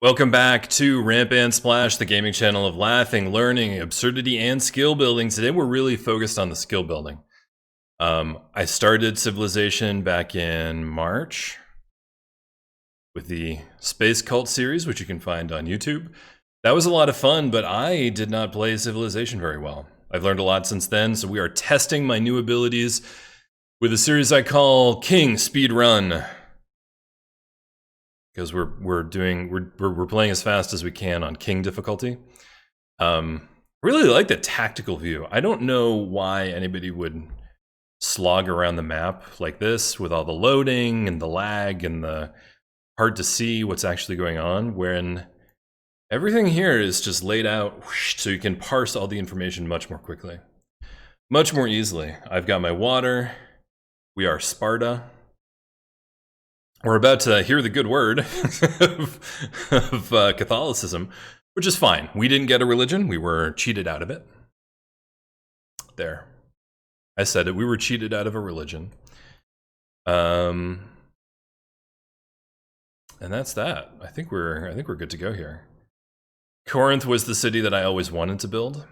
Welcome back to Ramp and Splash, the gaming channel of laughing, learning, absurdity, and skill building. Today we're really focused on the skill building. I started Civilization back in March with the Space Cult series, which you can find on YouTube. That was a lot of fun, but I did not play Civilization very well. I've learned a lot since then, so we are testing my new abilities with a series I call King Speed Run. Because we're playing as fast as we can on King difficulty. Really like the tactical view. I don't know why anybody would slog around the map like this with all the loading and the lag and the hard to see what's actually going on, when everything here is just laid out so you can parse all the information much more quickly, much more easily. I've got my water. We are Sparta. We're about to hear the good word of Catholicism, which is fine. We didn't get a religion. We were cheated out of it. There. I said it. We were cheated out of a religion. And that's that. I think we're good to go here. Corinth was the city that I always wanted to build,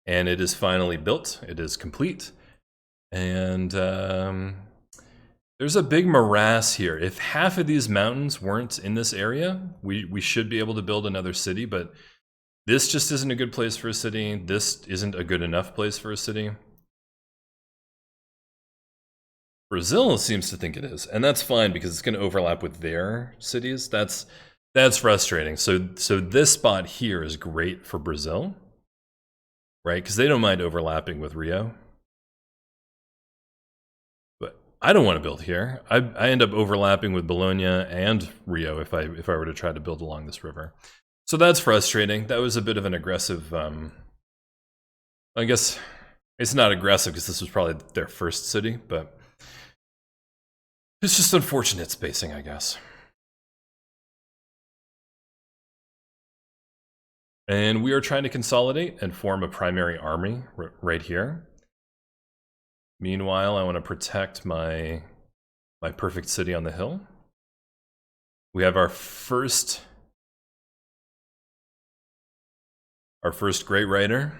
and it is finally built. It is complete. And there's a big morass here. If half of these mountains weren't in this area, we should be able to build another city, but this just isn't a good place for a city. This isn't a good enough place for a city. Brazil seems to think it is, and that's fine because it's going to overlap with their cities. That's frustrating. So this spot here is great for Brazil, right? Because they don't mind overlapping with Rio. I don't want to build here. I end up overlapping with Bologna and Rio if I were to try to build along this river. So that's frustrating. That was a bit of an aggressive, I guess it's not aggressive because this was probably their first city, but it's just unfortunate spacing, I guess. And we are trying to consolidate and form a primary army right here. Meanwhile, I want to protect my perfect city on the hill. We have our first great writer.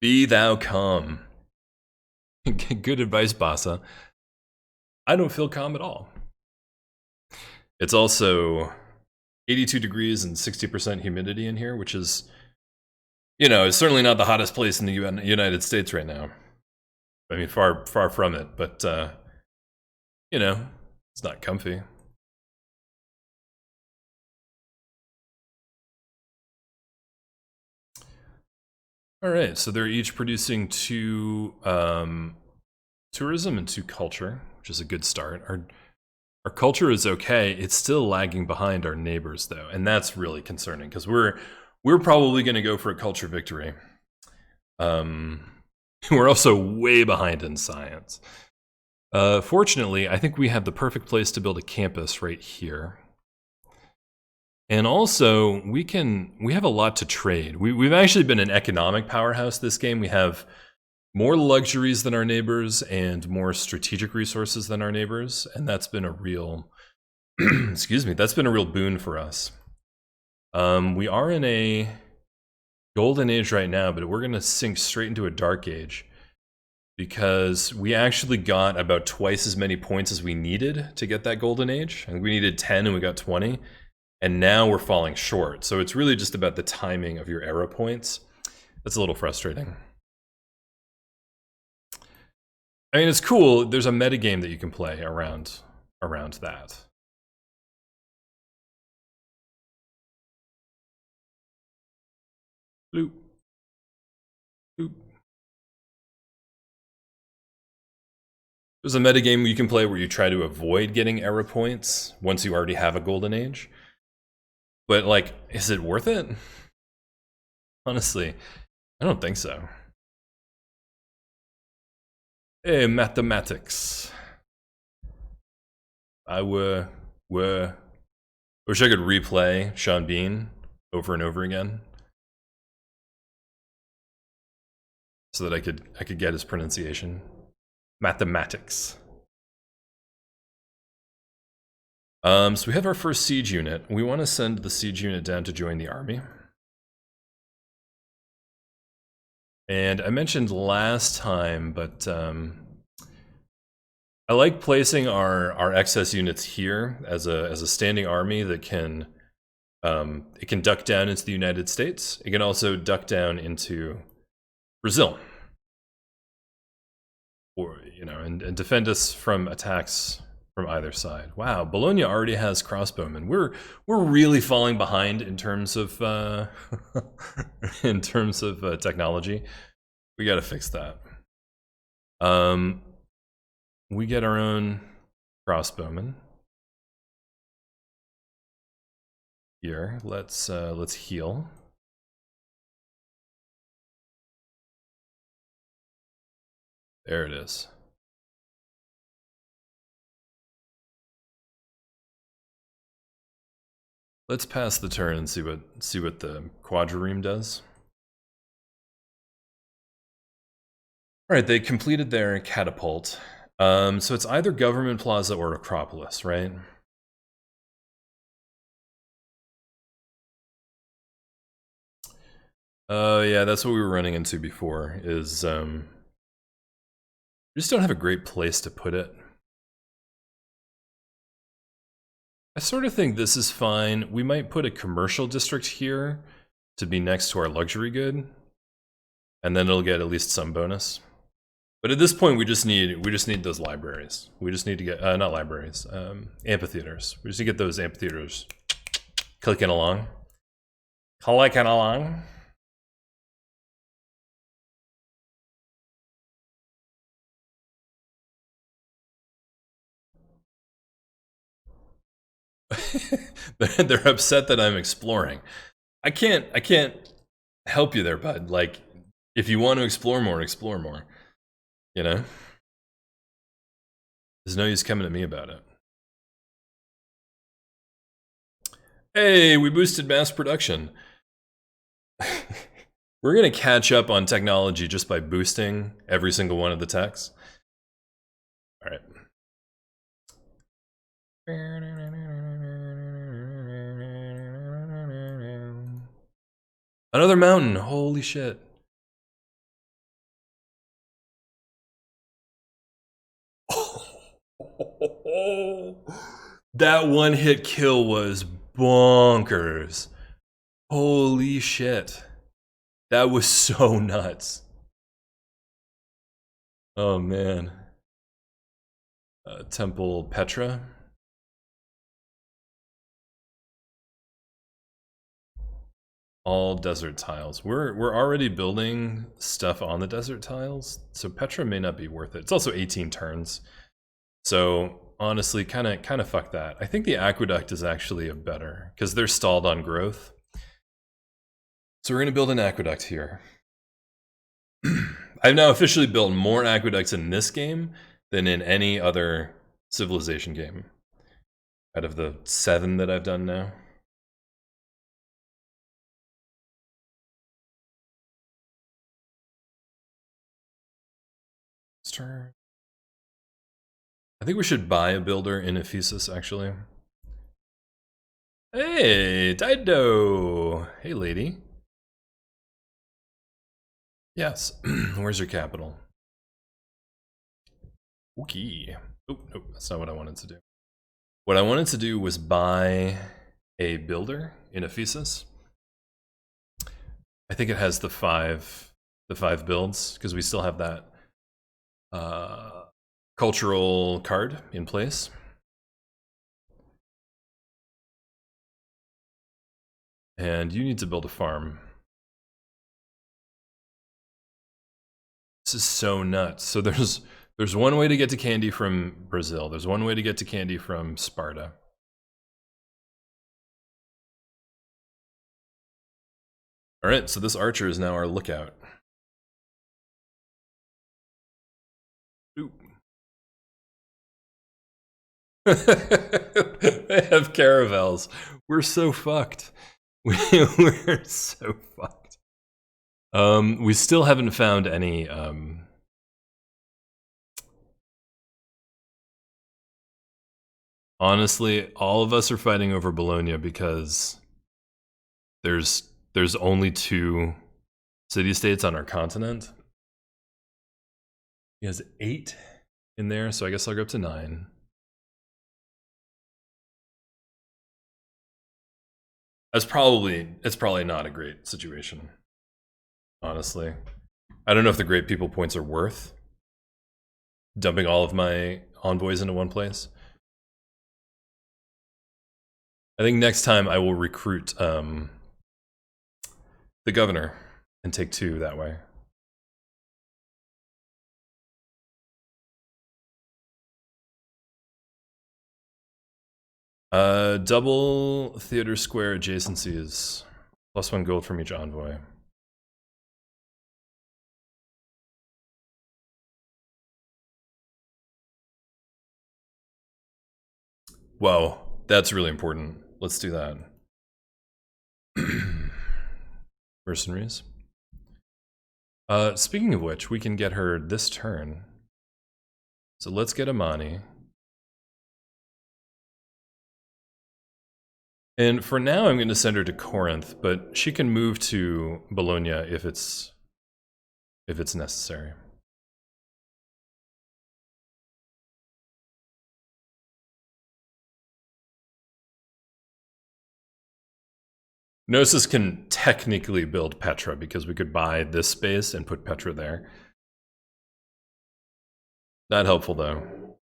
Be thou calm. Good advice, Bassa. I don't feel calm at all. It's also 82 degrees and 60% humidity in here, which is, you know, it's certainly not the hottest place in the United States right now. I mean, far from it, but, you know, it's not comfy. All right, so they're each producing 2 tourism and 2 culture, which is a good start. Our culture is okay. It's still lagging behind our neighbors, though, and that's really concerning because we're probably going to go for a culture victory. We're also way behind in science. Fortunately, I think we have the perfect place to build a campus right here. And also, we have a lot to trade. We've actually been an economic powerhouse this game. We have more luxuries than our neighbors and more strategic resources than our neighbors, and that's been a real, excuse me, that's been a real boon for us. We are in a golden age right now, but we're going to sink straight into a dark age because we actually got about twice as many points as we needed to get that golden age. I think we needed 10 and we got 20, and now we're falling short. So it's really just about the timing of your era points. That's a little frustrating. I mean, it's cool. There's a metagame that you can play around that. Bloop. Bloop. There's a metagame you can play where you try to avoid getting era points once you already have a golden age. But, like, is it worth it? Honestly, I don't think so. Hey, mathematics. I wish I could replay Sean Bean over and over again, so that I could get his pronunciation. Mathematics. So we have our first siege unit. We want to send the siege unit down to join the army. And I mentioned last time, but I like placing our excess units here as a standing army that can it can duck down into the United States. It can also duck down into Brazil, or and defend us from attacks from either side. Wow, Bologna already has crossbowmen. We're really falling behind in terms of in terms of technology. We got to fix that. We get our own crossbowmen here. Let's heal. There it is. Let's pass the turn and see what the quadrireme does. All right, they completed their catapult. So it's either Government Plaza or Acropolis, right? Yeah, that's what we were running into before, is we just don't have a great place to put it. I sort of think this is fine. We might put a commercial district here to be next to our luxury good, and then it'll get at least some bonus. But at this point, we just need those libraries. We just need to get not libraries, amphitheaters. We just need to get those amphitheaters clicking along. Clicking along. They're upset that I'm exploring. I can't help you there, bud. Like, if you want to explore more, explore more. You know? There's no use coming at me about it. Hey, we boosted mass production. We're gonna catch up on technology just by boosting every single one of the techs. All right. Another mountain. Holy shit. That one hit kill was bonkers. Holy shit. That was so nuts. Oh man. Temple Petra. All desert tiles. We're already building stuff on the desert tiles, so Petra may not be worth it. It's also 18 turns. So honestly, kind of fuck that. I think the aqueduct is actually a better, because they're stalled on growth. So we're gonna build an aqueduct here. I've now officially built more aqueducts in this game than in any other Civilization game out of the 7 that I've done now. Turn. I think we should buy a builder in Ephesus, actually. Hey, Dido! Hey, lady. Yes. Where's your capital? Okay. Oh, nope, that's not what I wanted to do. What I wanted to do was buy a builder in Ephesus. I think it has the five builds, because we still have that cultural card in place. And you need to build a farm. This is so nuts. So there's one way to get to candy from Brazil. There's one way to get to candy from Sparta. All right, so this archer is now our lookout. Ooh. They have caravels. We're so fucked. We're so fucked. We still haven't found any Honestly, all of us are fighting over Bologna because there's only 2 city-states on our continent. He has 8 in there, so I guess I'll go up to 9. It's probably not a great situation, honestly. I don't know if the great people points are worth dumping all of my envoys into one place. I think next time I will recruit the governor and take 2 that way. Double theater square adjacencies. +1 gold from each envoy. Whoa, that's really important. Let's do that. Mercenaries. Speaking of which, we can get her this turn. So let's get Amani. And for now, I'm going to send her to Corinth, but she can move to Bologna if it's necessary. Gnosis can technically build Petra because we could buy this space and put Petra there. Not helpful though.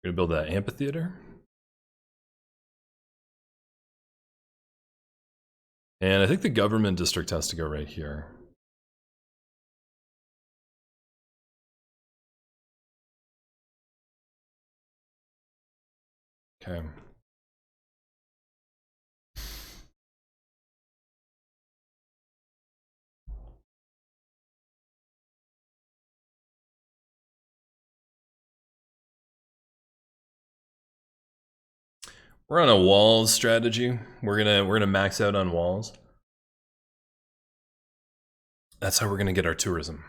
Gonna build that amphitheater. And I think the government district has to go right here. Okay. We're on a walls strategy. We're gonna max out on walls. That's how we're gonna get our tourism.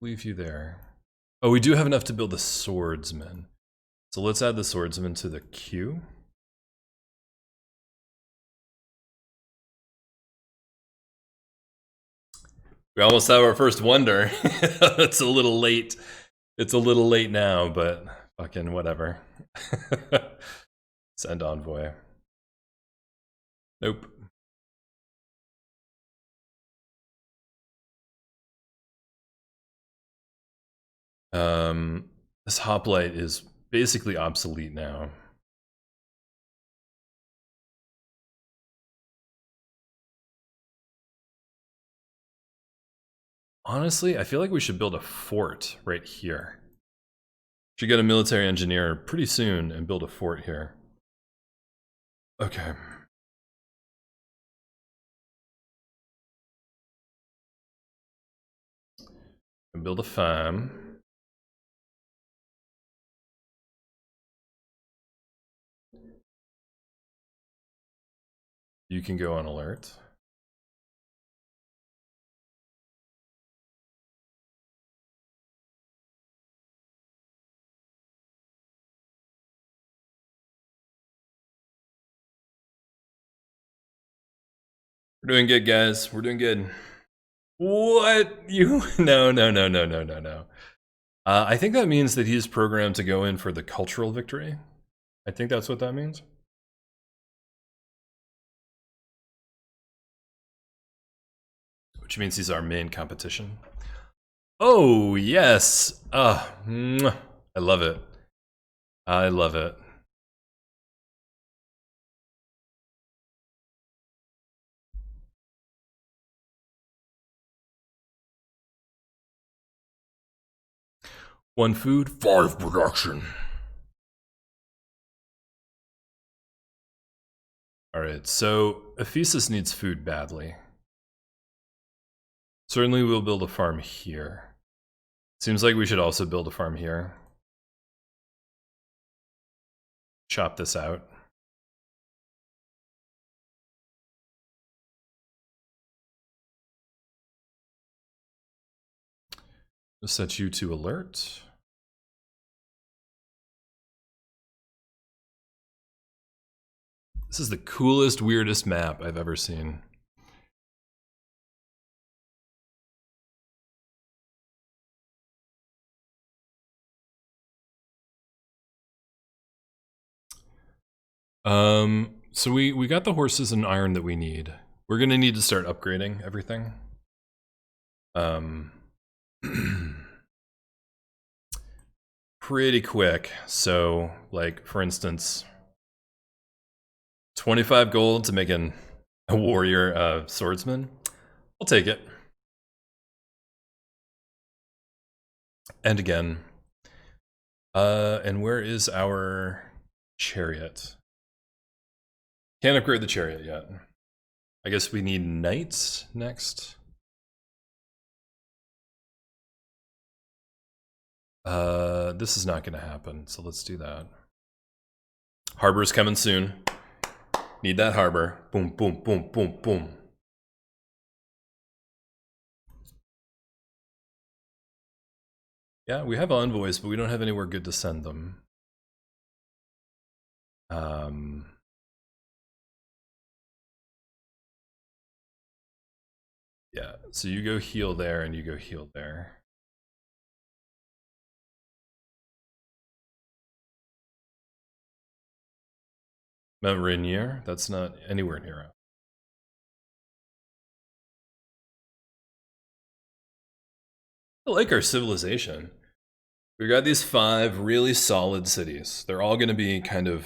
Leave you there. Oh, we do have enough to build the swordsman. So let's add the swordsman to the queue. We almost have our first wonder. It's a little late. It's a little late now, but fucking whatever. Send envoy. Nope. This hoplite is basically obsolete now. Honestly, I feel like we should build a fort right here. Should get a military engineer pretty soon and build a fort here. Okay. And build a farm. You can go on alert. We're doing good, guys. We're doing good. What? You? No. I think that means that he's programmed to go in for the cultural victory. I think that's what that means. Which means he's our main competition. Oh, yes. I love it. I love it. One food, 5 production. Alright, so Ephesus needs food badly. Certainly we'll build a farm here. Seems like we should also build a farm here. chop this out. We'll set you to alert. This is the coolest, weirdest map I've ever seen. So we got the horses and iron that we need. We're gonna need to start upgrading everything. Pretty quick. So, like, for instance, 25 gold to make a warrior swordsman. I'll take it. And again. And where is our chariot? Can't upgrade the chariot yet. I guess we need knights next. This is not gonna happen, so let's do that. Harbor's coming soon. Need that harbor. Boom, boom, boom, boom, boom. Yeah, we have envoys, but we don't have anywhere good to send them. Yeah, so you go heal there and you go heal there. Mount Rainier, that's not anywhere near us. I like our civilization. We got these 5 really solid cities. They're all gonna be kind of,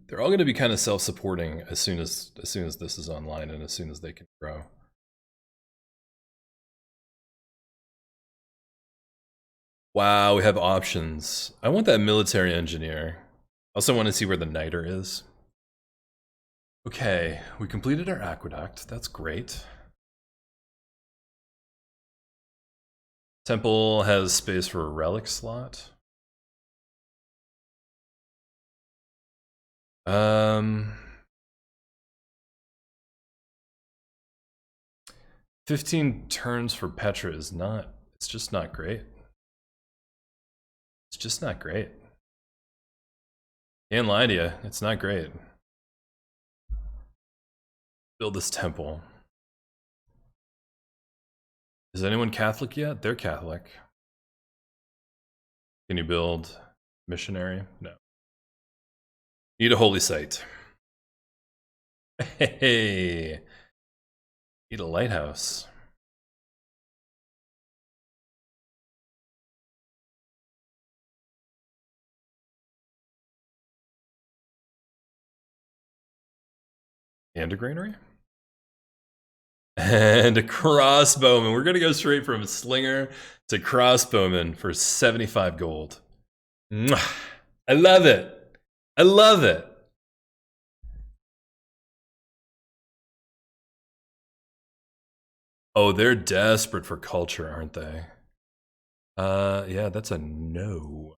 they're all gonna be kind of self-supporting as soon as this is online and as soon as they can grow. Wow, we have options. I want that military engineer. I also want to see where the niter is. Okay, we completed our aqueduct. That's great. Temple has space for a relic slot. 15 turns for Petra is not, it's just not great. It's just not great. Can't lie to you, it's not great. Build this temple. Is anyone Catholic yet? They're Catholic. Can you build missionary? No. Need a holy site. Hey, need a lighthouse. And a granary? And a crossbowman. We're gonna go straight from slinger to crossbowman for 75 gold. Mwah. I love it. I love it. Oh, they're desperate for culture, aren't they? Yeah, that's a no.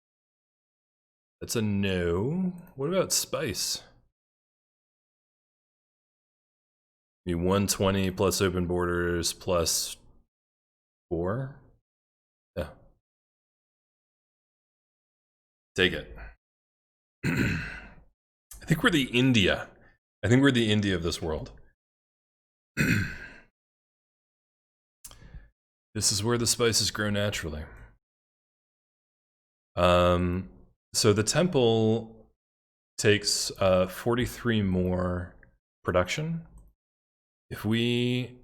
That's a no. What about spice? Be 120 plus open borders plus 4? Yeah. Take it. I think we're the India. I think we're the India of this world. This is where the spices grow naturally. So the temple takes 43 more production. If we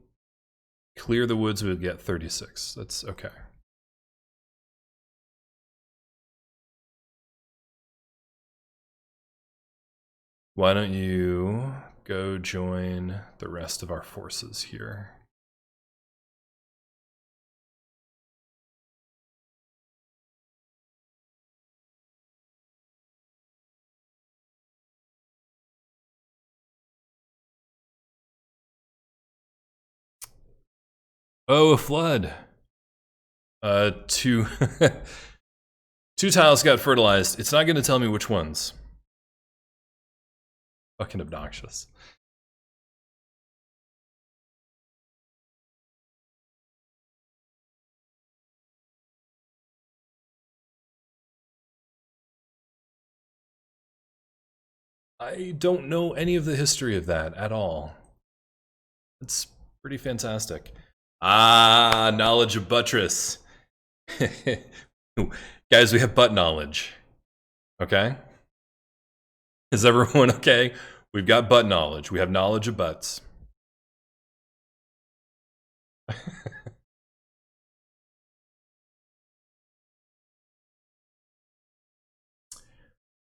clear the woods, we'll get 36. That's okay. Why don't you go join the rest of our forces here? Oh, a flood. Two two tiles got fertilized. It's not going to tell me which ones. Fucking obnoxious. I don't know any of the history of that at all. It's pretty fantastic. Ah, knowledge of buttress. Guys, we have butt knowledge. Okay? Is everyone okay? We've got butt knowledge. We have knowledge of butts.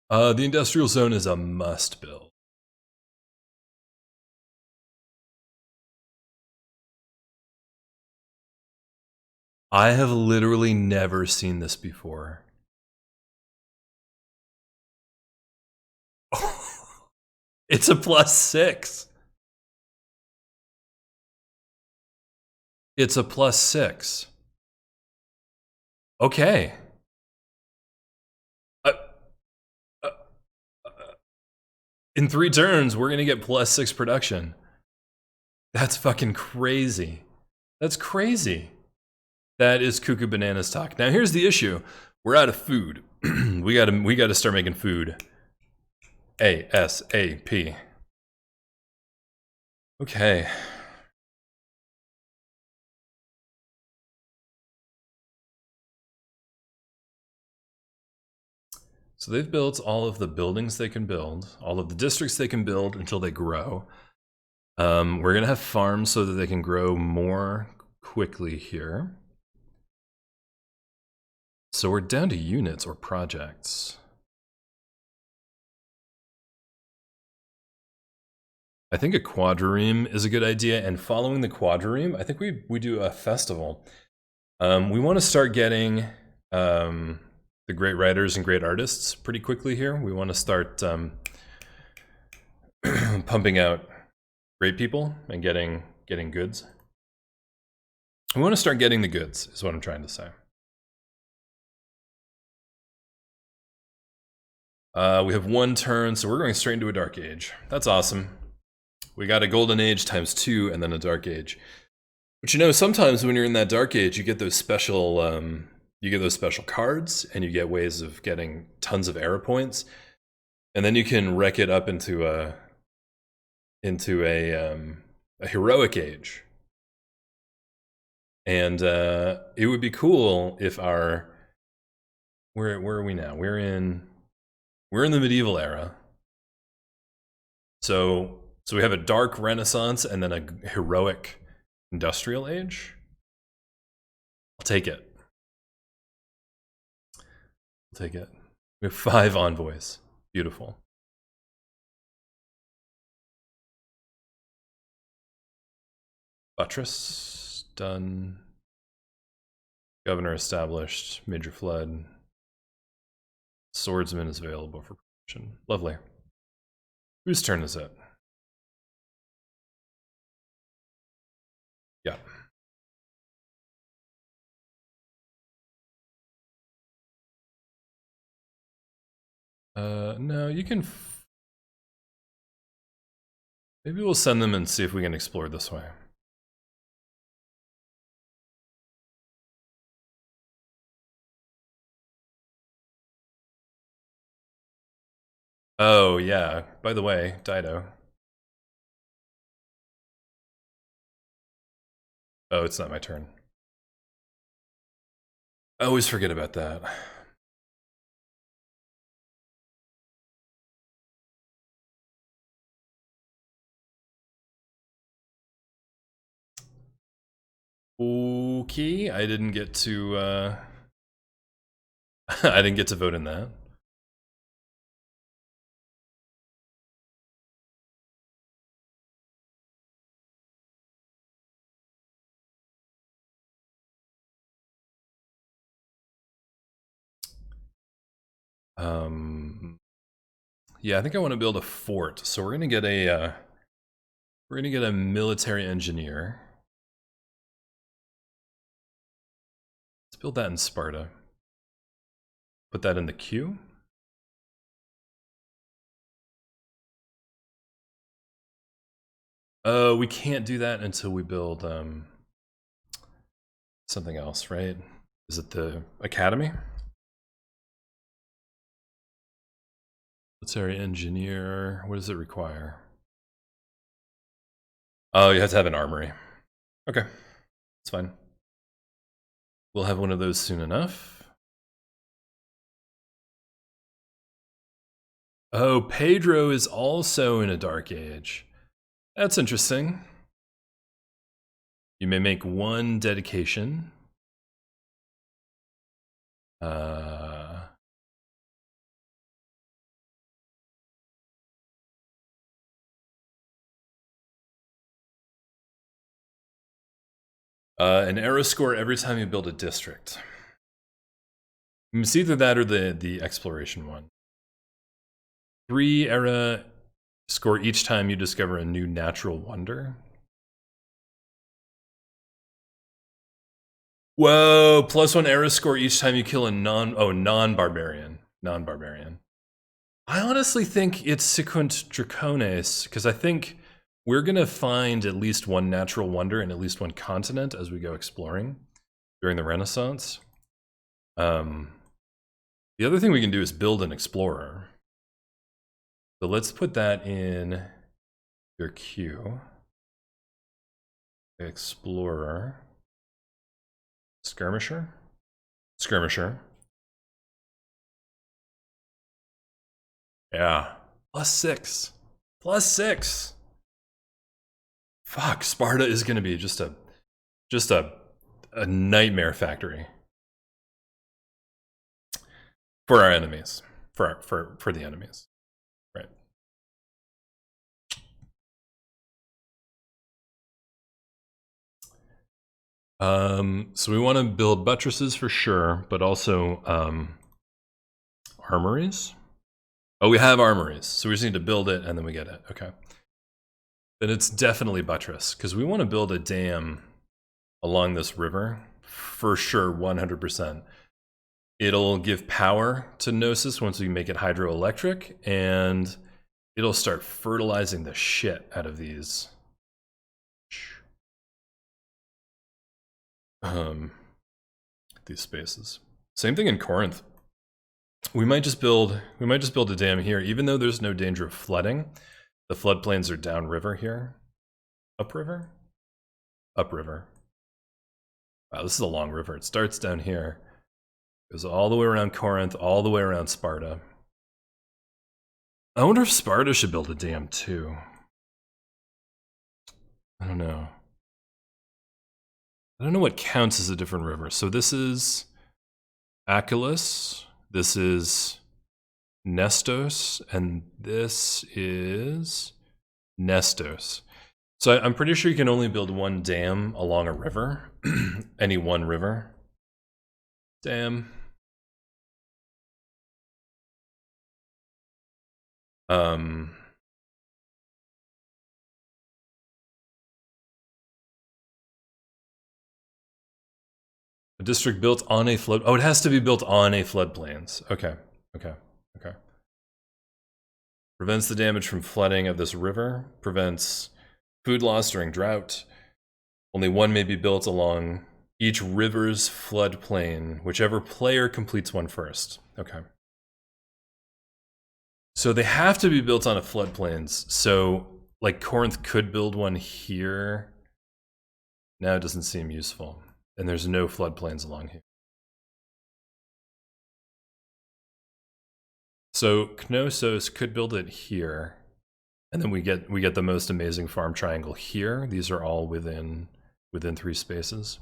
The industrial zone is a must build. I have literally never seen this before. It's a +6. It's a +6. Okay. Uh, uh, in 3 turns, we're gonna get +6 production. That's fucking crazy. That's crazy. That is cuckoo bananas talk. Now here's the issue. We're out of food. we gotta start making food. ASAP. Okay. So they've built all of the buildings they can build, all of the districts they can build until they grow. We're gonna have farms so that they can grow more quickly here. So we're down to units or projects. I think a quadrireme is a good idea, and following the quadrireme, I think we do a festival. We want to start getting the great writers and great artists pretty quickly here. We want to start pumping out great people and getting goods. We want to start getting the goods, is what I'm trying to say. We have 1 turn, so we're going straight into a dark age. That's awesome. We got a golden age ×2 and then a dark age. But you know, sometimes when you're in that dark age, you get those special cards, and you get ways of getting tons of era points, and then you can wreck it up into a heroic age. And it would be cool if our where are we now? We're in the medieval era. So we have a dark Renaissance and then a heroic industrial age. I'll take it. I'll take it. We have 5 envoys. Beautiful. Buttress done. Governor established. Major flood. Swordsman is available for promotion. Lovely. Whose turn is it? Yeah. No, you can. Maybe we'll send them and see if we can explore this way. Oh, yeah. By the way, Dido. Oh, it's not my turn. I always forget about that. Okay, I didn't get to I didn't get to vote in that. Yeah, I think I want to build a fort. So we're gonna get a military engineer. build that in Sparta. Put that in the queue. Oh, we can't do that until we build something else, right? Is it the academy? Let's say engineer. What does it require? Oh, you have to have an armory. Okay, it's fine. We'll have one of those soon enough. Oh, Pedro is also in a dark age. That's interesting. You may make one dedication. An era score every time you build a district. It's either that or the exploration one. 3 era score each time you discover a new natural wonder. Whoa, +1 era score each time you kill a non-barbarian. Non-barbarian. I honestly think it's Sequent Dracones, because I think we're gonna find at least one natural wonder in at least one continent as we go exploring during the Renaissance. The other thing we can do is build an explorer. So let's put that in your queue. Explorer. Skirmisher? Skirmisher. Yeah. +6. +6. Fuck, Sparta is gonna be just a nightmare factory. For our enemies. For the enemies. Right. So we want to build buttresses for sure, but also armories. Oh, we have armories, so we just need to build it and then we get it. Okay. Then it's definitely buttress, because we want to build a dam along this river for sure, 100%. It'll give power to Gnosis once we make it hydroelectric, and it'll start fertilizing the shit out of these. These spaces. Same thing in Corinth. We might just build a dam here, even though there's no danger of flooding. The floodplains are downriver here. Upriver? Upriver. Wow, this is a long river. It starts down here, goes all the way around Corinth, all the way around Sparta. I wonder if Sparta should build a dam too. I don't know. I don't know what counts as a different river. So this is Achelous, this is Nestos, and this is Nestos. So I'm pretty sure you can only build one dam along a river, any one river. Dam. A district built on a flood. Oh, it has to be built on a floodplains. Okay, okay, okay. Prevents the damage from flooding of this river. Prevents food loss during drought. Only one may be built along each river's floodplain, whichever player completes one first. Okay. So they have to be built on a floodplains. So, like, Corinth could build one here. Now it doesn't seem useful. And there's no floodplains along here. So Knossos could build it here, and then we get the most amazing farm triangle here. These are all within 3 spaces.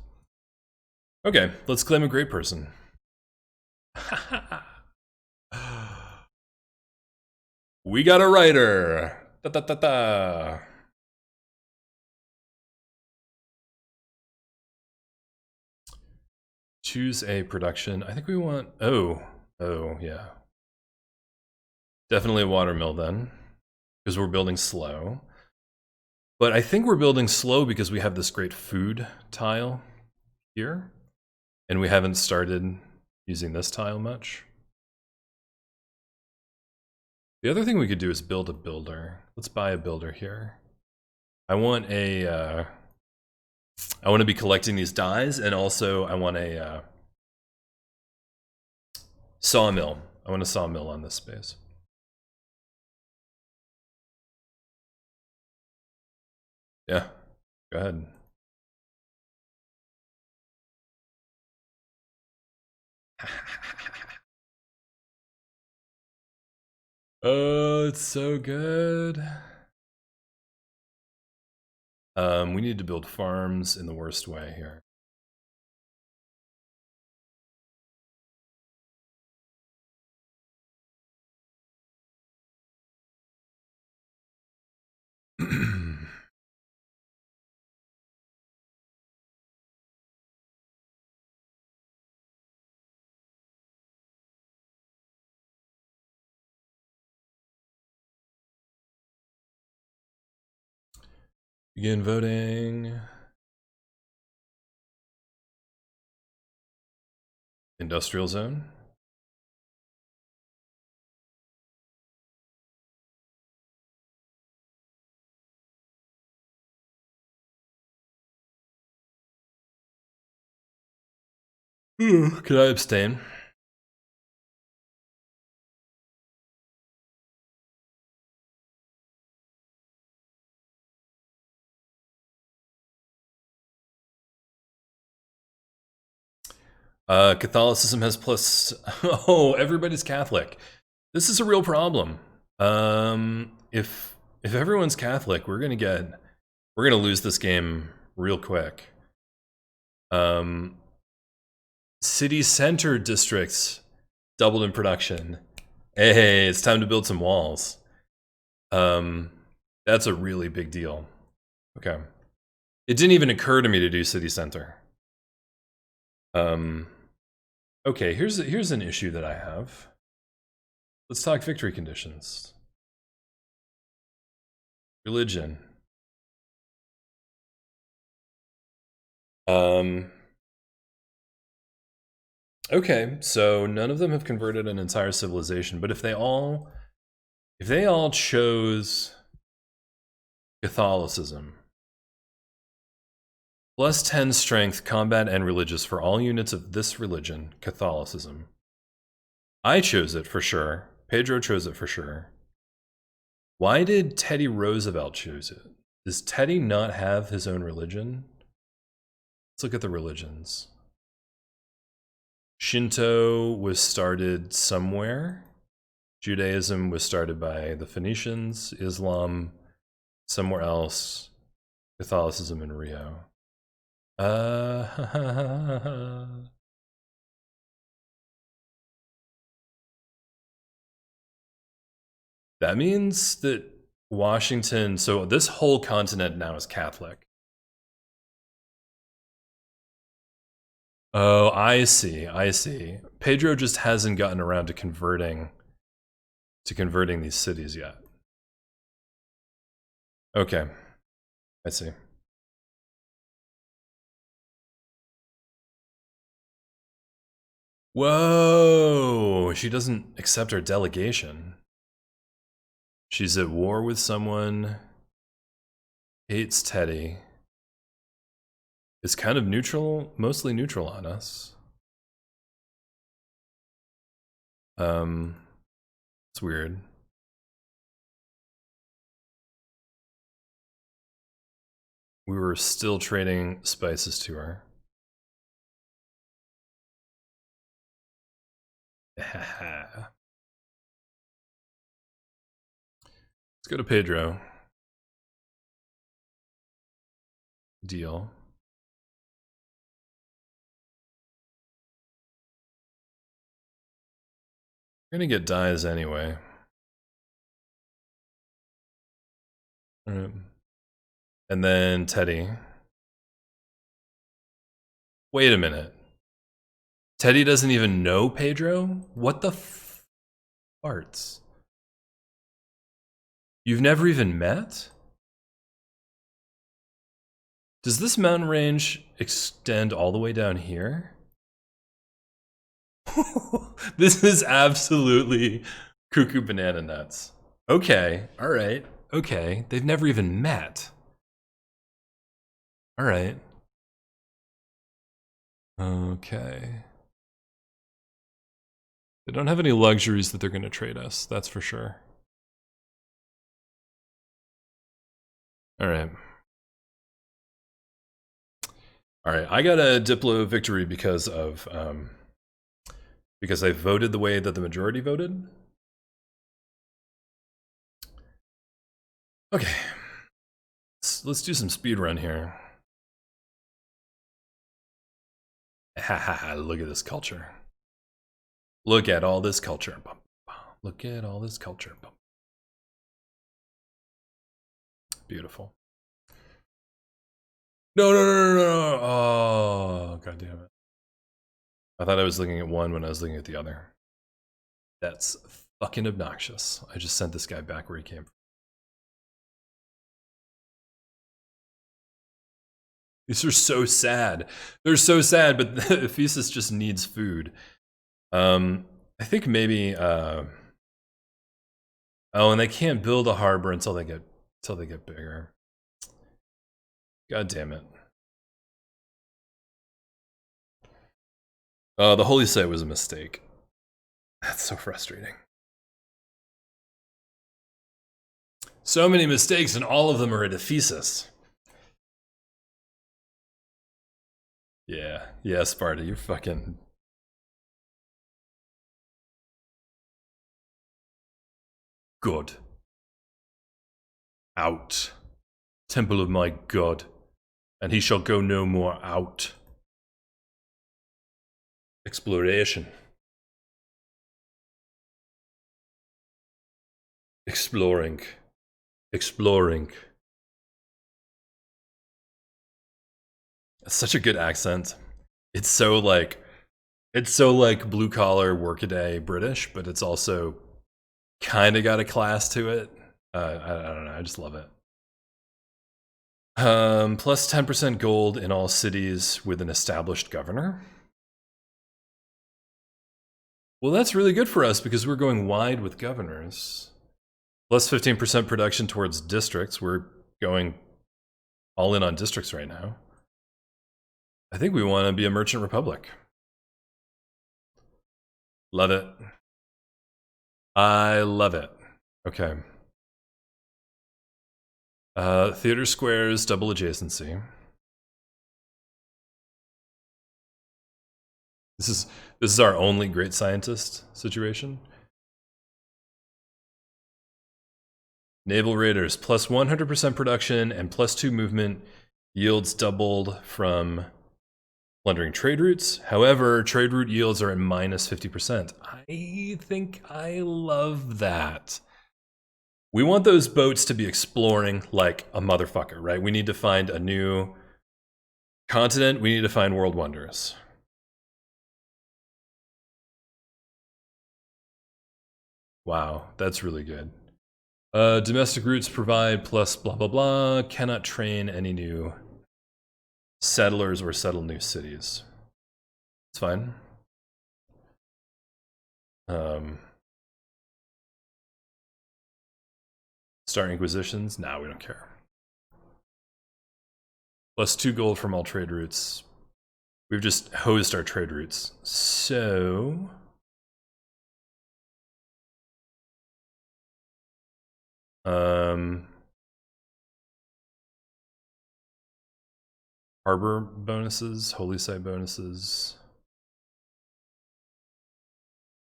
Okay, let's claim a great person. We got a writer. Da, da, da, da. Choose a production. I think we want, oh yeah. Definitely a watermill then, because we're building slow. But I think we're building slow because we have this great food tile here. And we haven't started using this tile much. The other thing we could do is build a builder. Let's buy a builder here. I want to be collecting these dies, and also I want a sawmill. I want a sawmill on this space. Yeah, go ahead. Oh, it's so good. We need to build farms in the worst way here. Begin voting. Industrial zone. Could I abstain? Catholicism has plus. Oh, everybody's Catholic. This is a real problem. If everyone's Catholic, we're gonna lose this game real quick. City center districts doubled in production. Hey, it's time to build some walls. That's a really big deal. Okay. It didn't even occur to me to do city center. Okay, here's an issue that I have. Let's talk victory conditions. Religion. Okay, so none of them have converted an entire civilization, but if they all chose Catholicism, plus 10 strength, combat, and religious for all units of this religion, Catholicism. I chose it for sure. Pedro chose it for sure. Why did Teddy Roosevelt choose it? Does Teddy not have his own religion? Let's look at the religions. Shinto was started somewhere. Judaism was started by the Phoenicians. Islam somewhere else. Catholicism in Rio. That means that Washington, so this whole continent now is Catholic. Oh, I see. Pedro just hasn't gotten around to converting these cities yet. Okay. I see. Whoa! She doesn't accept our delegation. She's at war with someone. Hates Teddy. Is kind of neutral, mostly neutral on us. It's weird. We were still trading spices to her. Let's go to Pedro. Deal. We're gonna get dyes anyway. Alright. And then Teddy. Wait a minute. Teddy doesn't even know Pedro? What the farts? You've never even met? Does this mountain range extend all the way down here? This is absolutely cuckoo banana nuts. Okay, all right, okay. They've never even met. All right. Okay. They don't have any luxuries that they're going to trade us, that's for sure. All right. All right, I got a Diplo victory because I voted the way that the majority voted. Okay, let's do some speed run here. Ha ha ha! Look at this culture. Look at all this culture. Look at all this culture. Beautiful. No, no, no, no, no. Oh, god damn it. I thought I was looking at one when I was looking at the other. That's fucking obnoxious. I just sent this guy back where he came from. These are so sad. They're so sad, but Ephesus just needs food. I think maybe oh, and they can't build a harbor until they get bigger. God damn it. The holy site was a mistake. That's so frustrating. So many mistakes, and all of them are at Ephesus. Yeah, yeah, Sparta, you're fucking... good. Out. Temple of my god. And he shall go no more out. Exploration. Exploring. Exploring. It's such a good accent. It's so like blue collar workaday British, but it's also kind of got a class to it. I don't know. I just love it. Plus 10% gold in all cities with an established governor. Well, that's really good for us because we're going wide with governors. Plus 15% production towards districts. We're going all in on districts right now. I think we want to be a merchant republic. Love it. I love it. Okay. Theater squares, double adjacency. This is our only great scientist situation. Naval raiders, plus 100% production and plus 2 movement, yields doubled from plundering trade routes. However, trade route yields are at minus 50%. I think I love that. We want those boats to be exploring like a motherfucker, right? We need to find a new continent. We need to find world wonders. Wow, that's really good. Domestic routes provide plus blah blah blah. Cannot train any new settlers or settle new cities. It's fine. Start inquisitions? Nah, we don't care. Plus 2 gold from all trade routes. We've just hosed our trade routes. So... harbor bonuses, holy site bonuses.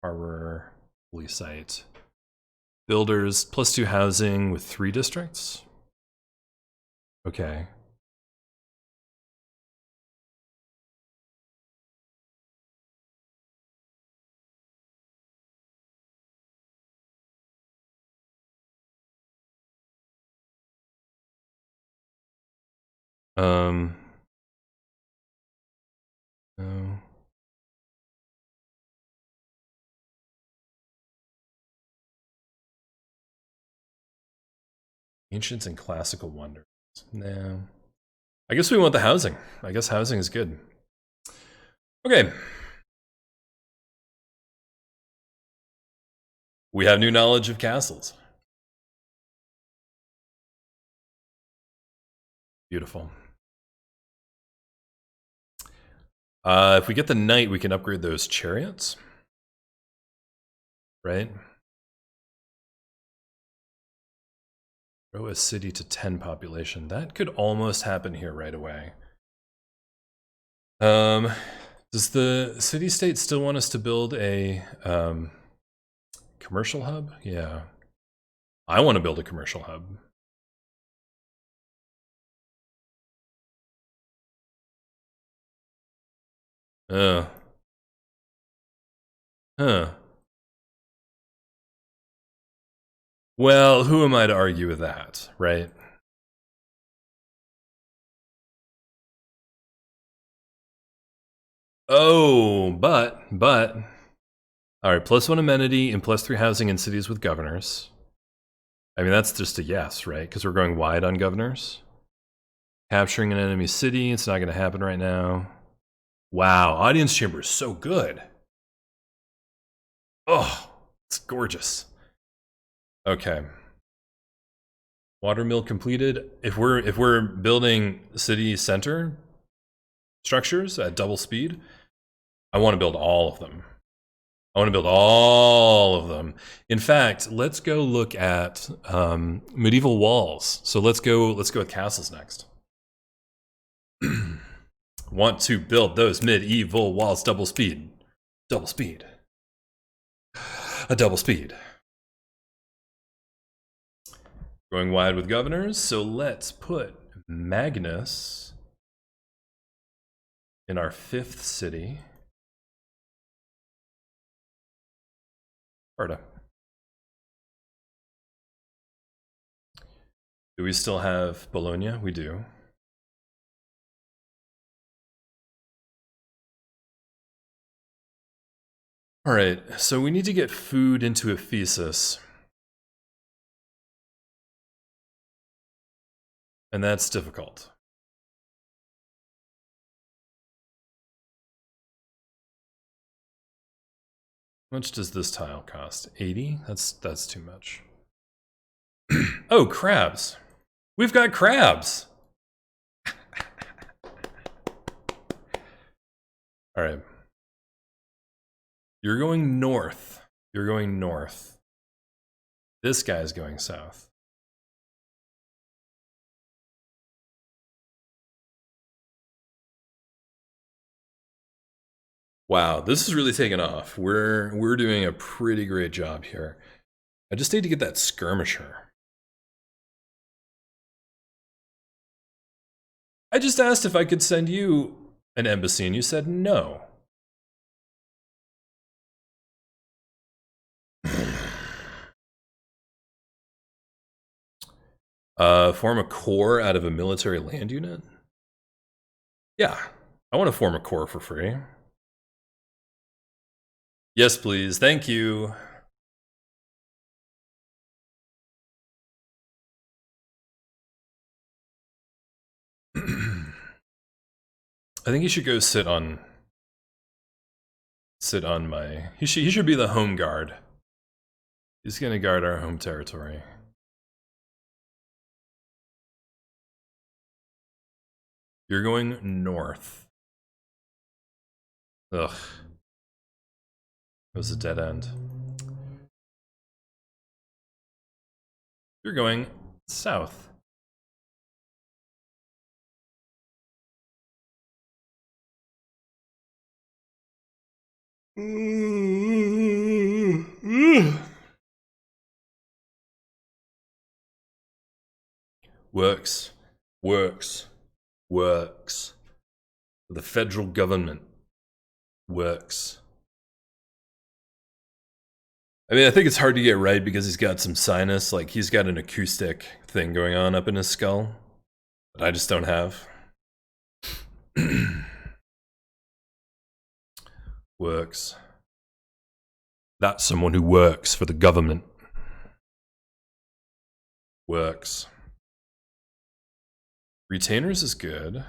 Harbor, holy site. Builders, plus 2 housing with 3 districts. Okay. No. Ancients and classical wonders. No. I guess we want the housing. I guess housing is good. Okay. We have new knowledge of castles. Beautiful. If we get the knight, we can upgrade those chariots. Right? Grow a city to 10 population. That could almost happen here right away. Does the city-state still want us to build a commercial hub? Yeah. I want to build a commercial hub. Huh. Well, who am I to argue with that, right? Oh, but, all right, +1 amenity and +3 housing in cities with governors. I mean, that's just a yes, right? Because we're going wide on governors. Capturing an enemy city, it's not going to happen right now. Wow, audience chamber is so good. Oh, it's gorgeous. Okay. Watermill completed. If we're building city center structures at double speed, I want to build all of them. I want to build all of them. In fact, let's go look at medieval walls. So let's go with castles next. Want to build those medieval walls double speed. Double speed. A double speed. Going wide with governors, so let's put Magnus in our 5th city. Sparta. Do we still have Bologna? We do. All right, so we need to get food into Ephesus. And that's difficult. How much does this tile cost? 80? That's too much. Oh, crabs. We've got crabs. All right. You're going north. You're going north. This guy's going south. Wow, this is really taking off. We're doing a pretty great job here. I just need to get that skirmisher. I just asked if I could send you an embassy and you said no. Form a corps out of a military land unit? Yeah, I want to form a corps for free. Yes, please. Thank you. I think he should go sit on my... He should be the home guard. He's gonna guard our home territory. You're going north. Ugh. It was a dead end. You're going south. Works. Works. Works. The federal government works. I mean, I think it's hard to get right because he's got some sinus, like he's got an acoustic thing going on up in his skull that I just don't have. Works. That's someone who works for the government. Works. Retainers is good.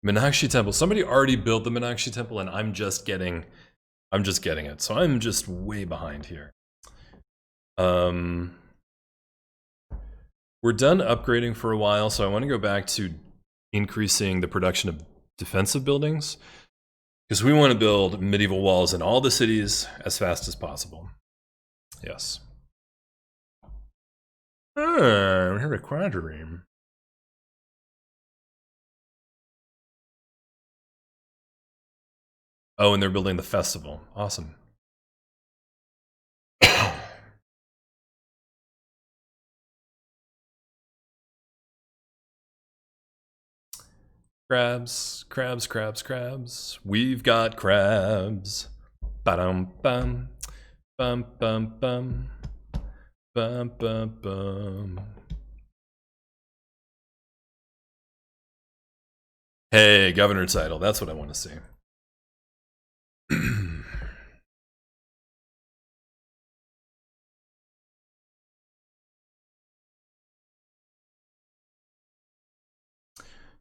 Meenakshi Temple. Somebody already built the Meenakshi Temple, and I'm just getting it. So I'm just way behind here. We're done upgrading for a while, so I want to go back to increasing the production of defensive buildings, because we want to build medieval walls in all the cities as fast as possible. Yes. Oh, we have a quadrireme. Oh, and they're building the festival. Awesome. Crabs, crabs, crabs, crabs. We've got crabs. Ba-dum bum. Bum bum bum. Bum bum bum. Hey, governor title. That's what I want to see.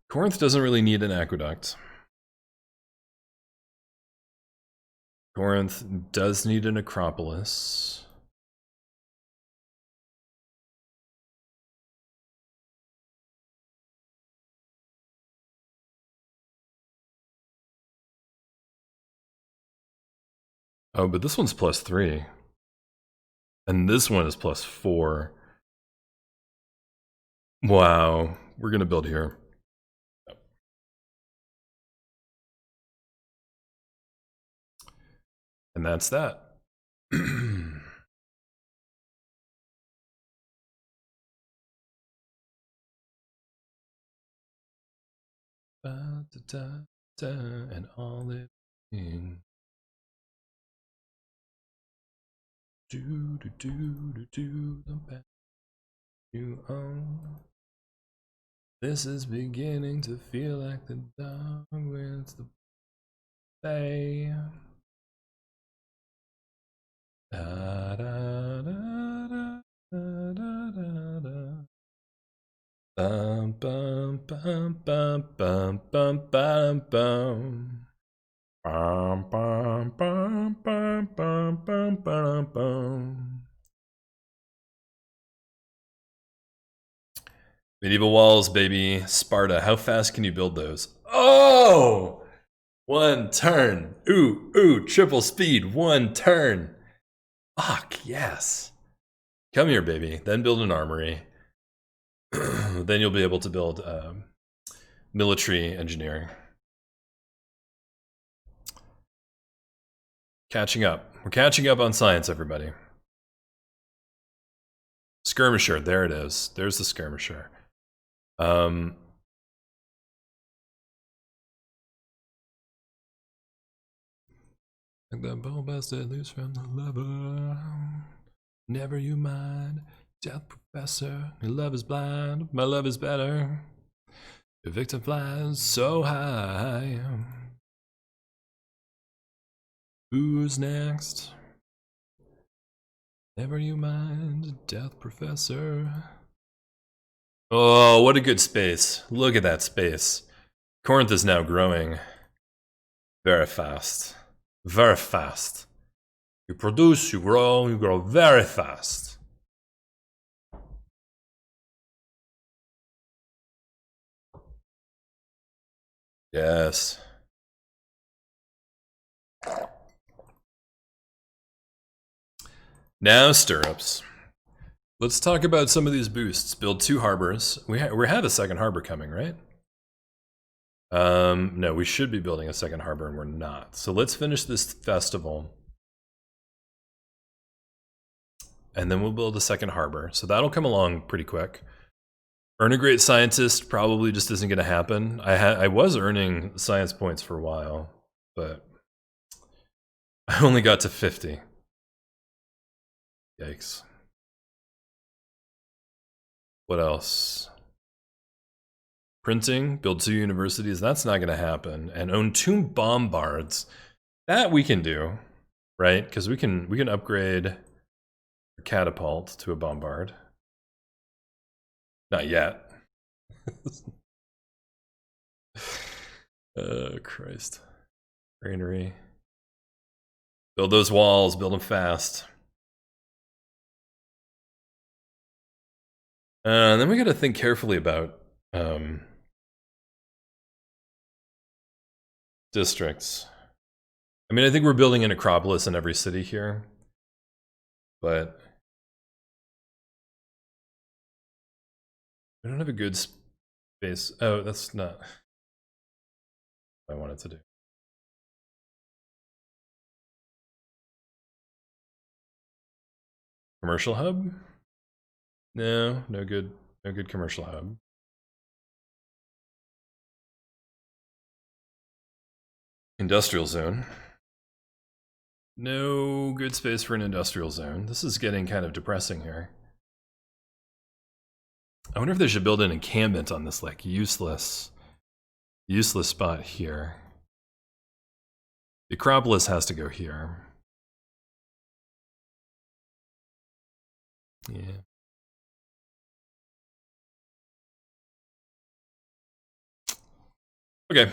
Corinth doesn't really need an aqueduct. Corinth does need an acropolis. Oh, but this one's +3. And this one is +4. Wow. We're going to build here. And that's that. And all it in. You own. This is beginning to feel like the dog wins the bay. Da, da, da, da, da, da, da. Bum bum bum bum bum bum bum bum. Bum bum bum bum bum bum bum bum. Medieval walls, baby. Sparta. How fast can you build those? Oh! 1 turn. Ooh, triple speed. 1 turn. Fuck, yes. Come here, baby. Then build an armory. Then you'll be able to build military engineering. Catching up. We're catching up on science, everybody. Skirmisher. There it is. There's the skirmisher. Like the bow busted loose from the lover. Never you mind, death professor. Your love is blind, my love is better. Your victim flies so high. Who's next? Never you mind, death professor. Oh, what a good space. Look at that space. Corinth is now growing very fast. Very fast. You produce, you grow very fast. Yes. Now stirrups. Let's talk about some of these boosts. Build 2 harbors. We have a second harbor coming, right? No, we should be building a second harbor and we're not. So let's finish this festival. And then we'll build a second harbor. So that'll come along pretty quick. Earn a great scientist probably just isn't going to happen. I was earning science points for a while, but I only got to 50. Yikes. What else? Printing, build 2 universities. That's not going to happen. And own 2 bombards. That we can do, right? Because we can upgrade a catapult to a bombard. Not yet. Christ. Granary. Build those walls, build them fast. And then we gotta think carefully about districts. I mean, I think we're building an Acropolis in every city here, but we don't have a good space. Oh, that's not what I wanted to do. Commercial hub? No, no good commercial hub. Industrial zone. No good space for an industrial zone. This is getting kind of depressing here. I wonder if they should build an encampment on this like useless spot here. The Acropolis has to go here. Yeah. Okay.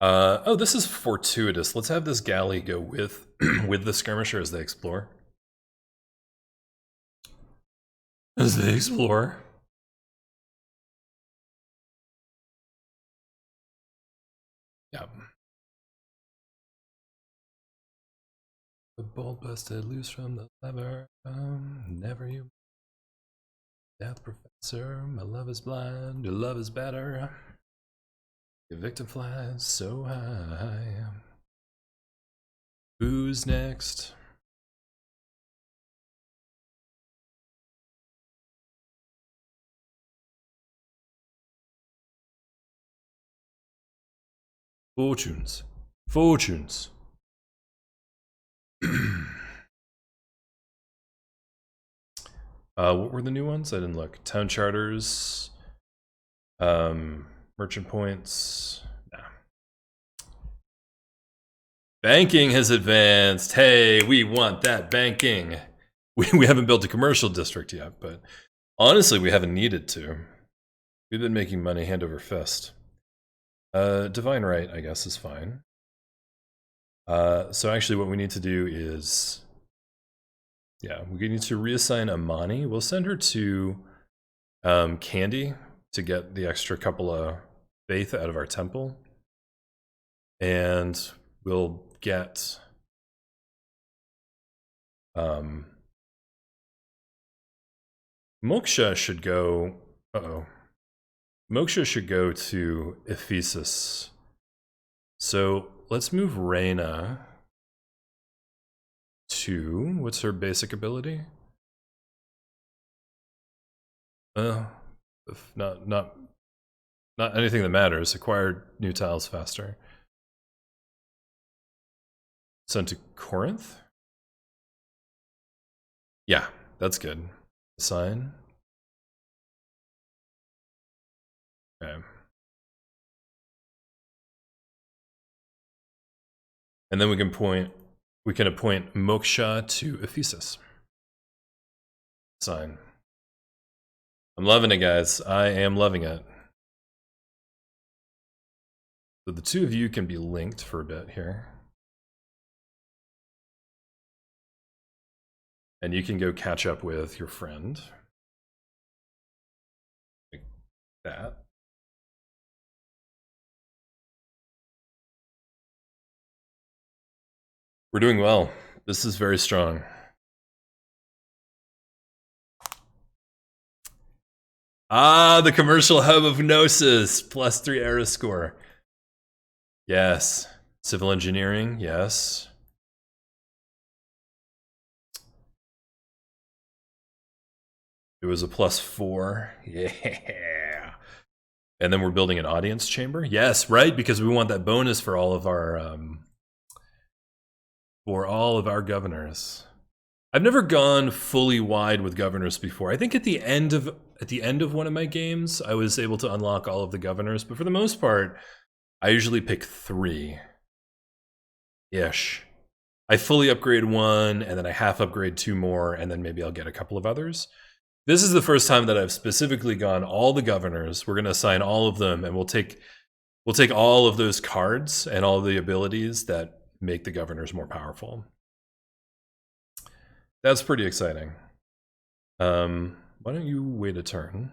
Oh, this is fortuitous. Let's have this galley go with with the skirmisher as they explore. As they explore. Yeah. The bolt busted loose from the lever. Never you. Death professor, my love is blind, your love is better. Your victim flies so high. Who's next? Fortunes. Fortunes. What were the new ones? I didn't look. Town charters. Merchant points. Nah. Banking has advanced. Hey, we want that banking. We haven't built a commercial district yet, but honestly, we haven't needed to. We've been making money hand over fist. Divine right, I guess, is fine. So actually what we need to do is, yeah, we need to reassign Amani. We'll send her to Candy to get the extra couple of faith out of our temple. And we'll get Moksha should go, Moksha should go to Ephesus. So let's move Reyna to, what's her basic ability? Not anything that matters. Acquired new tiles faster. Sent to Corinth? Yeah, that's good. Assign. Okay. And then we can appoint Moksha to Ephesus. Sign. I'm loving it, guys. I am loving it. So the two of you can be linked for a bit here. And you can go catch up with your friend. Like that. We're doing well. This is very strong. Ah, the commercial hub of Gnosis, +3 era score. Yes. Civil engineering, yes. It was a +4. Yeah. And then we're building an audience chamber. Yes, right, because we want that bonus for all of our governors. I've never gone fully wide with governors before. I think at the end of one of my games, I was able to unlock all of the governors, but for the most part, I usually pick 3-ish. I fully upgrade one, and then I half upgrade 2 more, and then maybe I'll get a couple of others. This is the first time that I've specifically gone all the governors. We're going to assign all of them, and we'll take all of those cards and all the abilities that make the governors more powerful. That's pretty exciting. Why don't you wait a turn?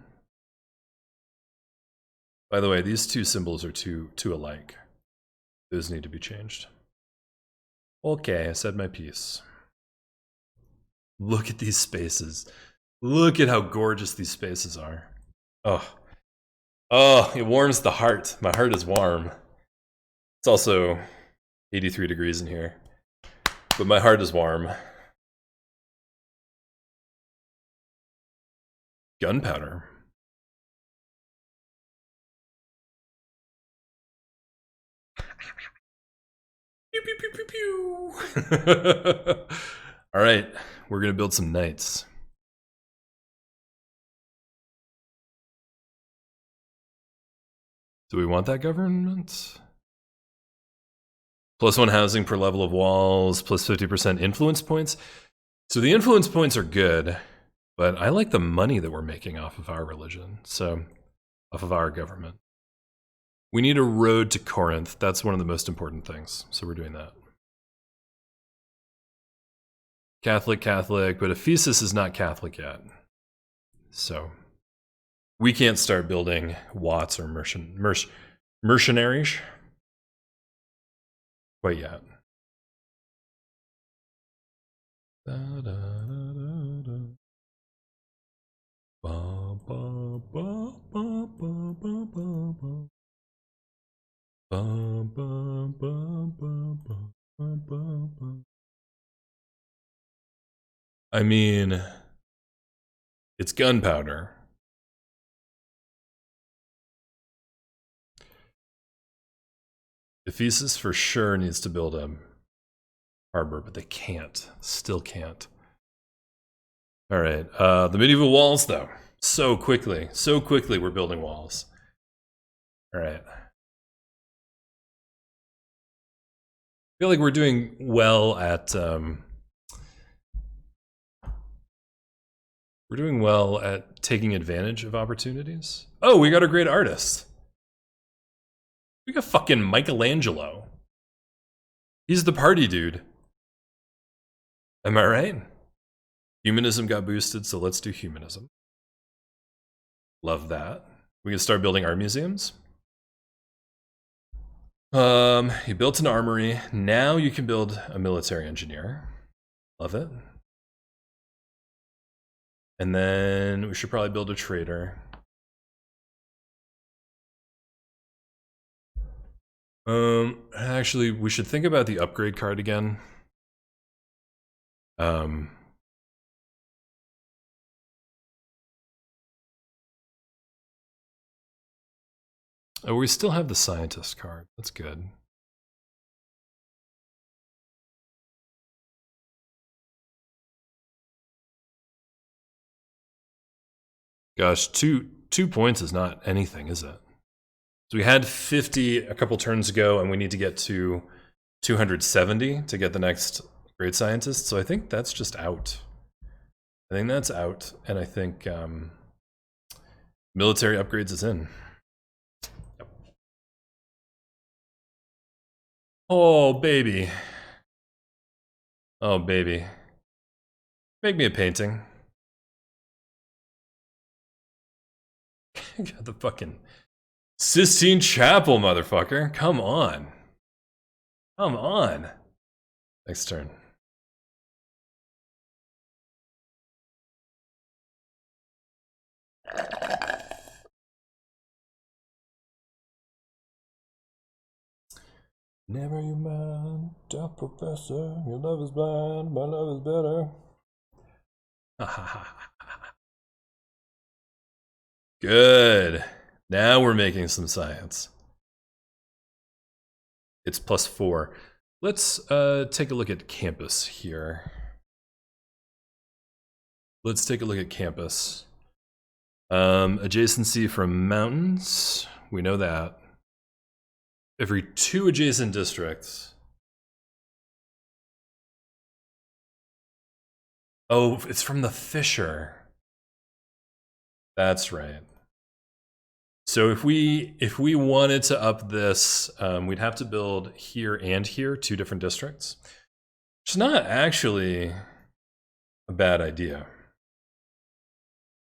By the way, these two symbols are too alike. Those need to be changed. Okay, I said my piece. Look at these spaces. Look at how gorgeous these spaces are. Oh, it warms the heart. My heart is warm. It's also 83 degrees in here, but my heart is warm. Gunpowder. Pew, pew, pew, pew, pew. All right, we're gonna build some knights. Do we want that government? +1 housing per level of walls, plus 50% influence points. So the influence points are good, but I like the money that we're making off of our religion, so off of our government. We need a road to Corinth. That's one of the most important things, so we're doing that. Catholic, but Ephesus is not Catholic yet. So we can't start building Watts or mercenaries quite yet. I mean, it's gunpowder. Ephesus for sure needs to build a harbor, but they can't. Still can't. All right. The medieval walls, though. So quickly we're building walls. All right. I feel like we're doing well at taking advantage of opportunities. Oh, we got a great artist. We got fucking Michelangelo. He's the party dude. Am I right? Humanism got boosted, so let's do humanism. Love that. We can start building art museums. You built an armory. Now you can build a military engineer. Love it. And then we should probably build a trader. Actually, we should think about the upgrade card again. Oh, we still have the scientist card. That's good. Gosh, two points is not anything, is it? So we had 50 a couple turns ago, and we need to get to 270 to get the next great scientist. So I think that's just out. I think that's out, and I think military upgrades is in. Yep. Oh, baby. Oh, baby. Make me a painting. Got the fucking Sistine Chapel, motherfucker. Come on. Come on. Next turn. Never you mind, tough professor. Your love is blind, my love is better. Good. Now we're making some science. It's +4. Let's take a look at campus here. Let's take a look at campus. Adjacency from mountains. We know that. Every 2 adjacent districts. Oh, it's from the Fisher. That's right. So if we wanted to up this, we'd have to build here and here, 2 different districts. Which is not actually a bad idea.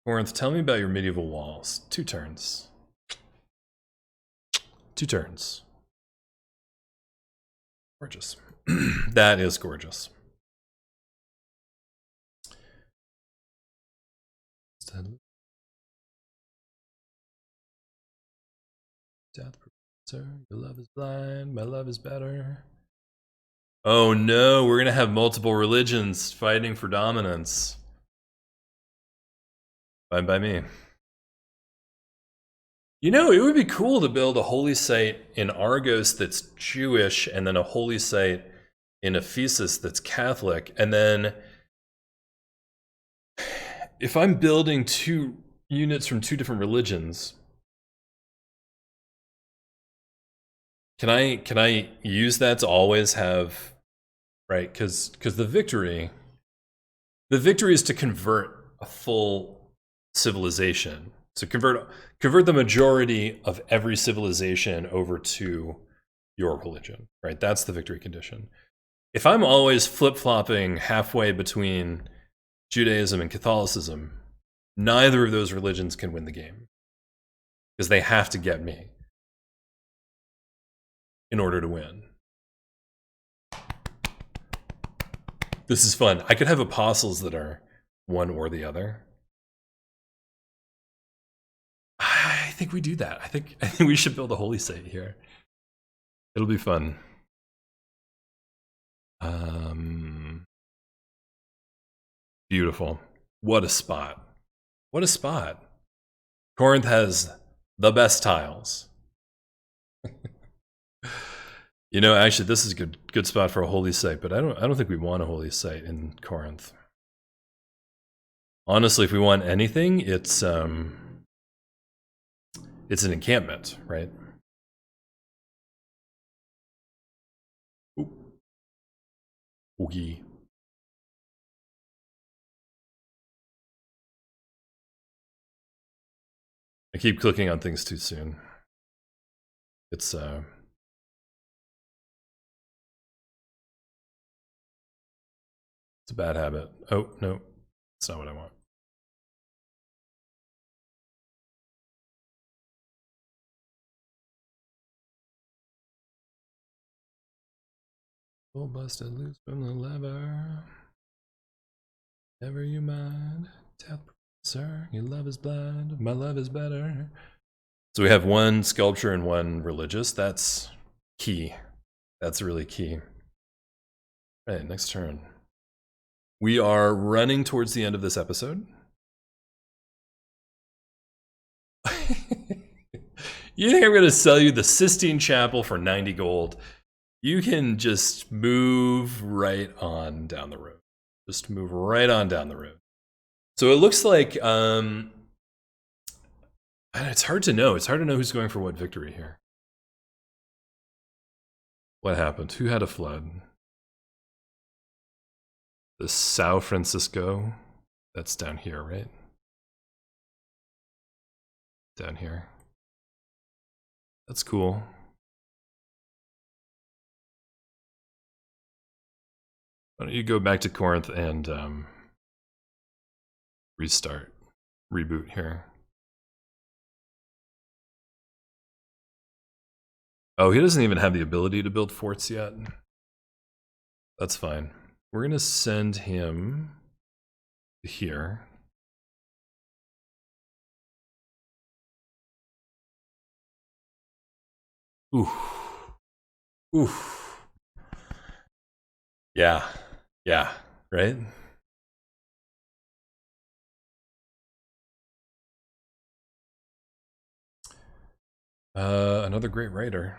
Corinth, tell me about your medieval walls. 2 turns. 2 turns. Gorgeous. That is gorgeous. Death, professor. Your love is blind. My love is better. Oh no, we're gonna have multiple religions fighting for dominance. Fine by me. You know, it would be cool to build a holy site in Argos that's Jewish, and then a holy site in Ephesus that's Catholic, and then if I'm building 2 units from 2 different religions, can I use that to always have, right? Because the victory is to convert a full civilization. So convert the majority of every civilization over to your religion, right? That's the victory condition. If I'm always flip-flopping halfway between Judaism and Catholicism, neither of those religions can win the game, because they have to get me in order to win. This is fun. I could have apostles that are one or the other. I think we do that. I think we should build a holy site here. It'll be fun. Beautiful. What a spot. What a spot. Corinth has the best tiles. You know, actually, this is a good spot for a holy site, but I don't think we want a holy site in Corinth. Honestly, if we want anything, it's an encampment, right? Oogie. I keep clicking on things too soon. It's a bad habit. Oh, no, that's not what I want. Full busted loose from the lever. Never you mind. Death, sir, your love is blind. My love is better. So we have 1 sculpture and 1 religious. That's key. That's really key. All right, next turn. We are running towards the end of this episode. You think I'm going to sell you the Sistine Chapel for 90 gold? You can just move right on down the road. Just move right on down the road. So it looks like it's hard to know. It's hard to know who's going for what victory here. What happened? Who had a flood? The Sao Francisco. That's down here, right? Down here. That's cool. Why don't you go back to Corinth and restart, reboot here. Oh, he doesn't even have the ability to build forts yet. That's fine. We're going to send him here. Oof. Oof. Yeah. Yeah. Right? Another great writer.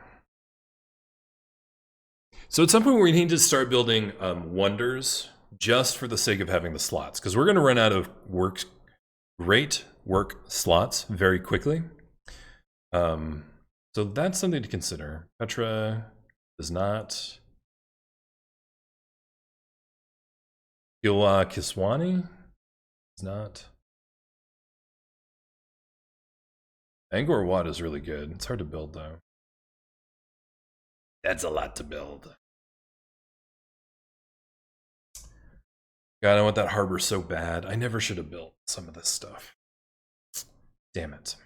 So at some point we need to start building wonders just for the sake of having the slots, because we're going to run out of great work slots very quickly. So that's something to consider. Petra does not. Gilwa Kiswani is not. Angkor Wat is really good. It's hard to build, though. That's a lot to build. God, I want that harbor so bad. I never should have built some of this stuff. Damn it.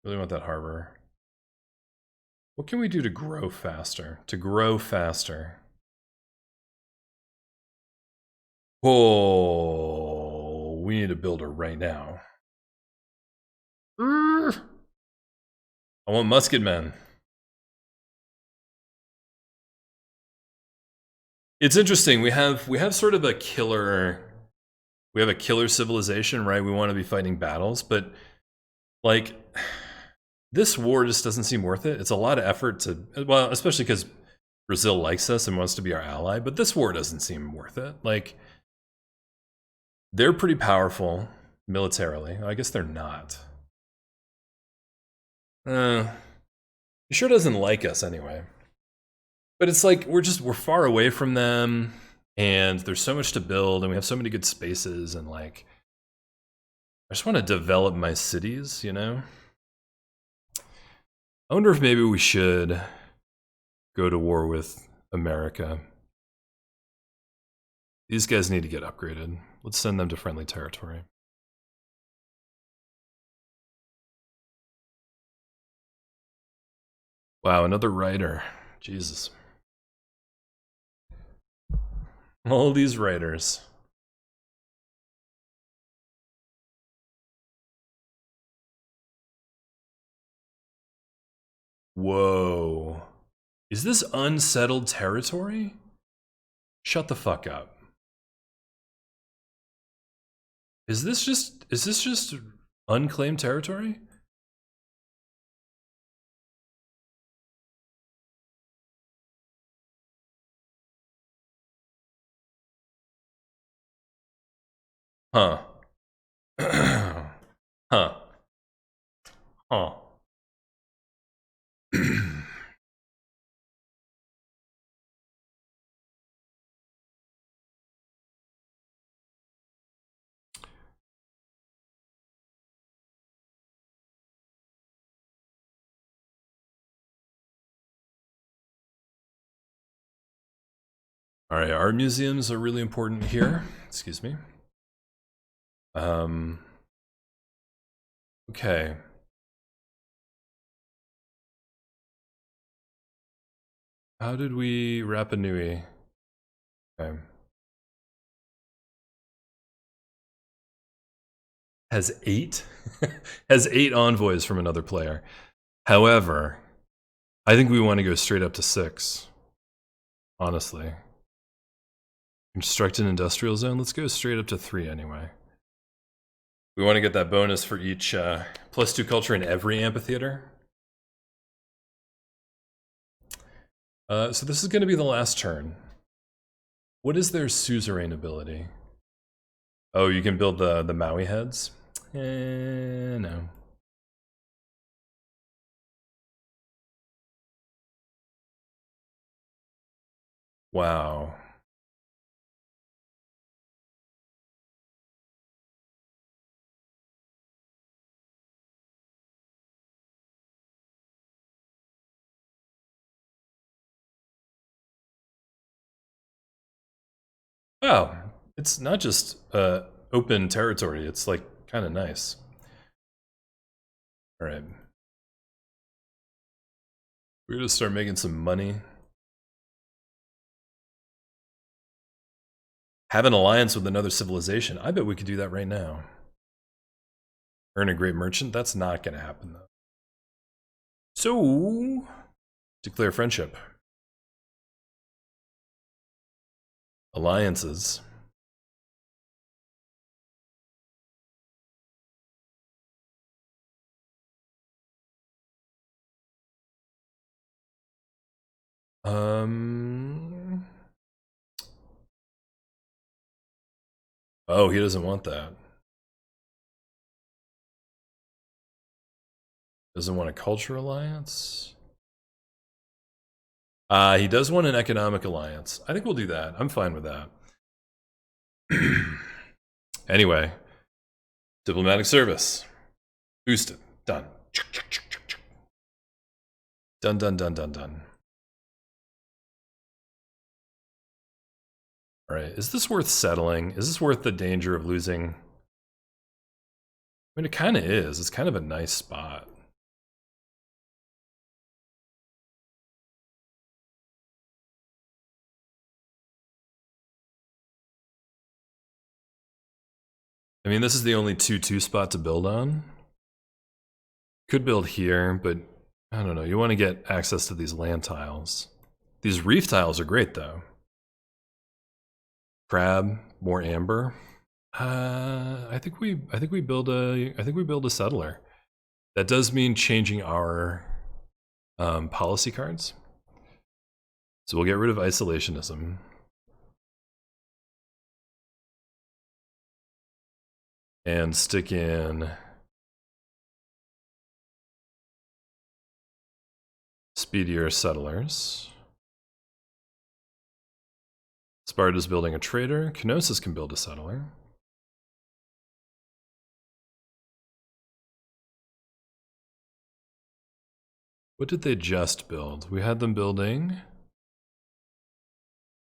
Really want that harbor. What can we do to grow faster? To grow faster. Oh, we need a builder right now. I want musketmen. It's interesting. We have sort of a killer. We have a killer civilization, right? We want to be fighting battles, but like this war just doesn't seem worth it. It's a lot of effort to, well, especially because Brazil likes us and wants to be our ally, but this war doesn't seem worth it. Like, they're pretty powerful militarily. I guess they're not. He sure doesn't like us anyway. But it's like we're far away from them, and there's so much to build, and we have so many good spaces, and like I just want to develop my cities, you know? I wonder if maybe we should go to war with America. These guys need to get upgraded. Let's send them to friendly territory. Wow, another writer. Jesus. All these writers. Whoa. Is this unsettled territory? Shut the fuck up. Is this just unclaimed territory? Huh. Huh. Huh. All right, art museums are really important here. Excuse me. Okay. How did we Rapa Nui? Okay. Has 8? Has 8 envoys from another player. However, I think we want to go straight up to 6. Honestly. Construct an industrial zone? Let's go straight up to 3 anyway. We want to get that bonus for each +2 culture in every amphitheater. So this is going to be the last turn. What is their suzerain ability? Oh, you can build the Maui heads? No. Wow. Wow. It's not just open territory. It's like kind of nice. All right. We're going to start making some money. Have an alliance with another civilization. I bet we could do that right now. Earn a great merchant? That's not going to happen, though. So, declare friendship. Alliances. Oh, he doesn't want that. Doesn't want a culture alliance. He does want an economic alliance. I think we'll do that. I'm fine with that. Anyway, diplomatic service. Boosted. Done. Done, done, done, done, done. All right, is this worth settling? Is this worth the danger of losing? I mean, it kind of is. It's kind of a nice spot. I mean, this is the only 2-2 spot to build on. Could build here, but I don't know. You want to get access to these land tiles. These reef tiles are great, though. Crab, more amber. I think we build a settler. That does mean changing our policy cards. So we'll get rid of isolationism. And stick in speedier settlers. Sparta's building a trader. Kenosis can build a settler. What did they just build? We had them building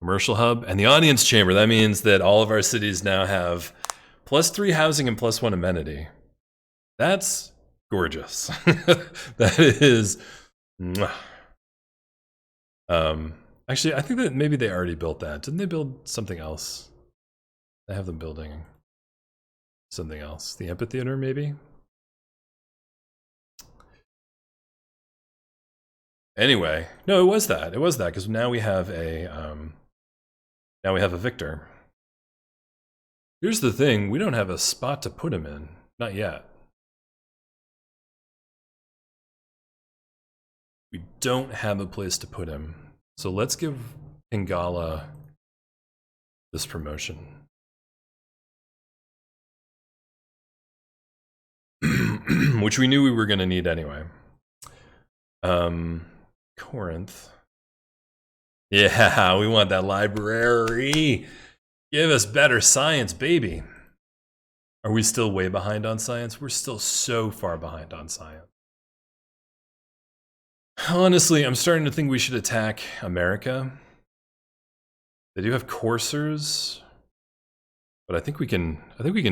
commercial hub and the audience chamber. That means that all of our cities now have +3 housing and +1 amenity. That's gorgeous. That is. Actually, I think that maybe they already built that. Didn't they build something else? I have them building something else. The amphitheater, maybe? Anyway, no, it was that. It was that, because now we have a victor. Here's the thing, we don't have a spot to put him in. Not yet. We don't have a place to put him. So let's give Pingala this promotion. Which we knew we were going to need anyway. Corinth. Yeah, we want that library. Give us better science, baby. Are we still way behind on science? We're still so far behind on science. Honestly, I'm starting to think we should attack America. They do have coursers, but I think we can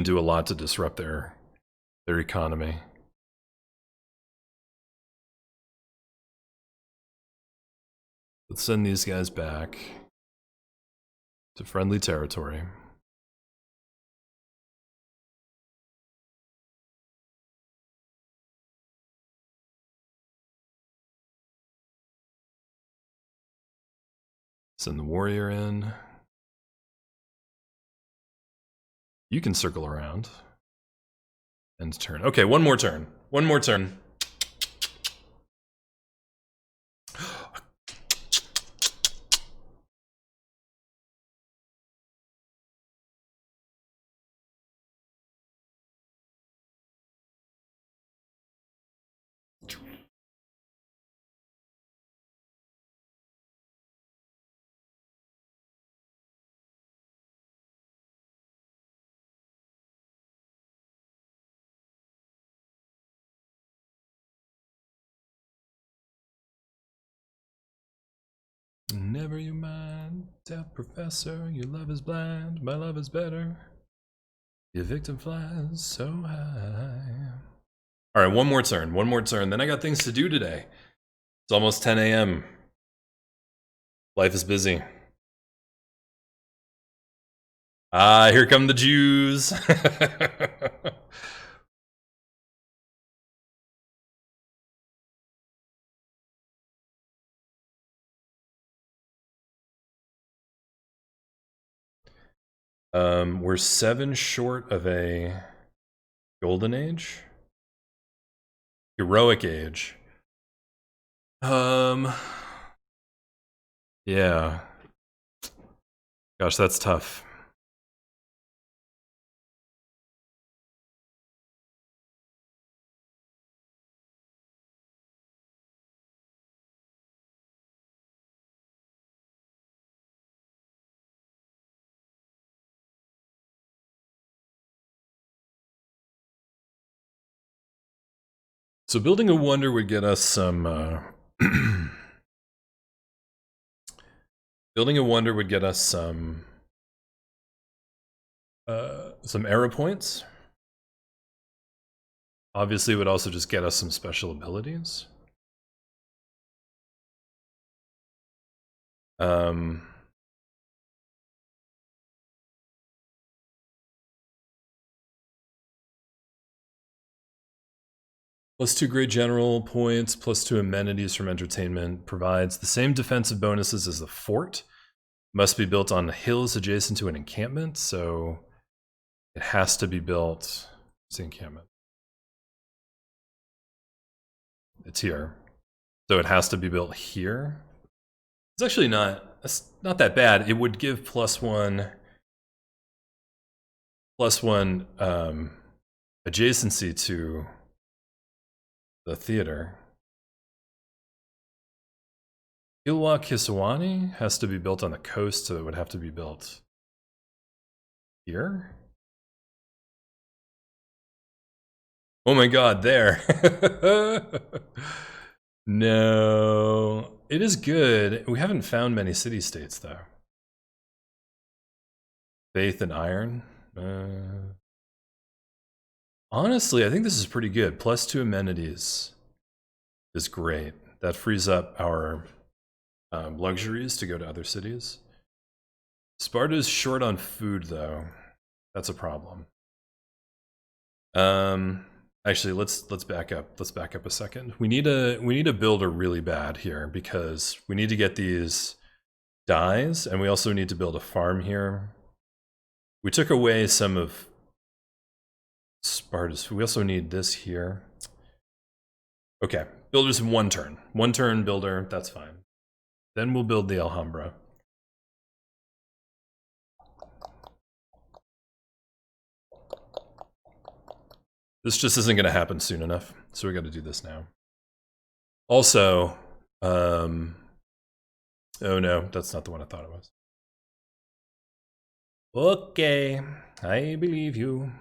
do a lot to disrupt their economy. Let's send these guys back to friendly territory. Send the warrior in. You can circle around. End turn. Okay, one more turn. One more turn. Never you mind, deaf professor, your love is blind, my love is better. Your victim flies so high. All right, one more turn, then I got things to do today. It's almost 10 a.m. Life is busy. Ah, here come the Jews. We're 7 short of a golden age? Heroic age. Yeah. Gosh, that's tough. So building a wonder would get us some... building a wonder would get us some arrow points. Obviously, it would also just get us some special abilities. +2 great general points, +2 amenities from entertainment, provides the same defensive bonuses as the fort. Must be built on hills adjacent to an encampment, so it has to be built. It's the encampment. It's here. So it has to be built here. It's actually not that bad. It would give +1 adjacency to the theater. Ilwa Kiswani has to be built on the coast, so it would have to be built here. Oh my god, there. No. It is good. We haven't found many city-states, though. Faith and iron. Honestly, I think this is pretty good. +2 amenities is great. That frees up our luxuries to go to other cities. Sparta's short on food, though. That's a problem. Actually, let's back up. Let's back up a second. We need a builder really bad here because we need to get these dyes, and we also need to build a farm here. We took away some of Sparta's. We also need this here. Okay, builders in 1 turn. 1 turn builder, that's fine. Then we'll build the Alhambra. This just isn't going to happen soon enough, so we got to do this now. Also, oh no, that's not the one I thought it was. Okay, I believe you.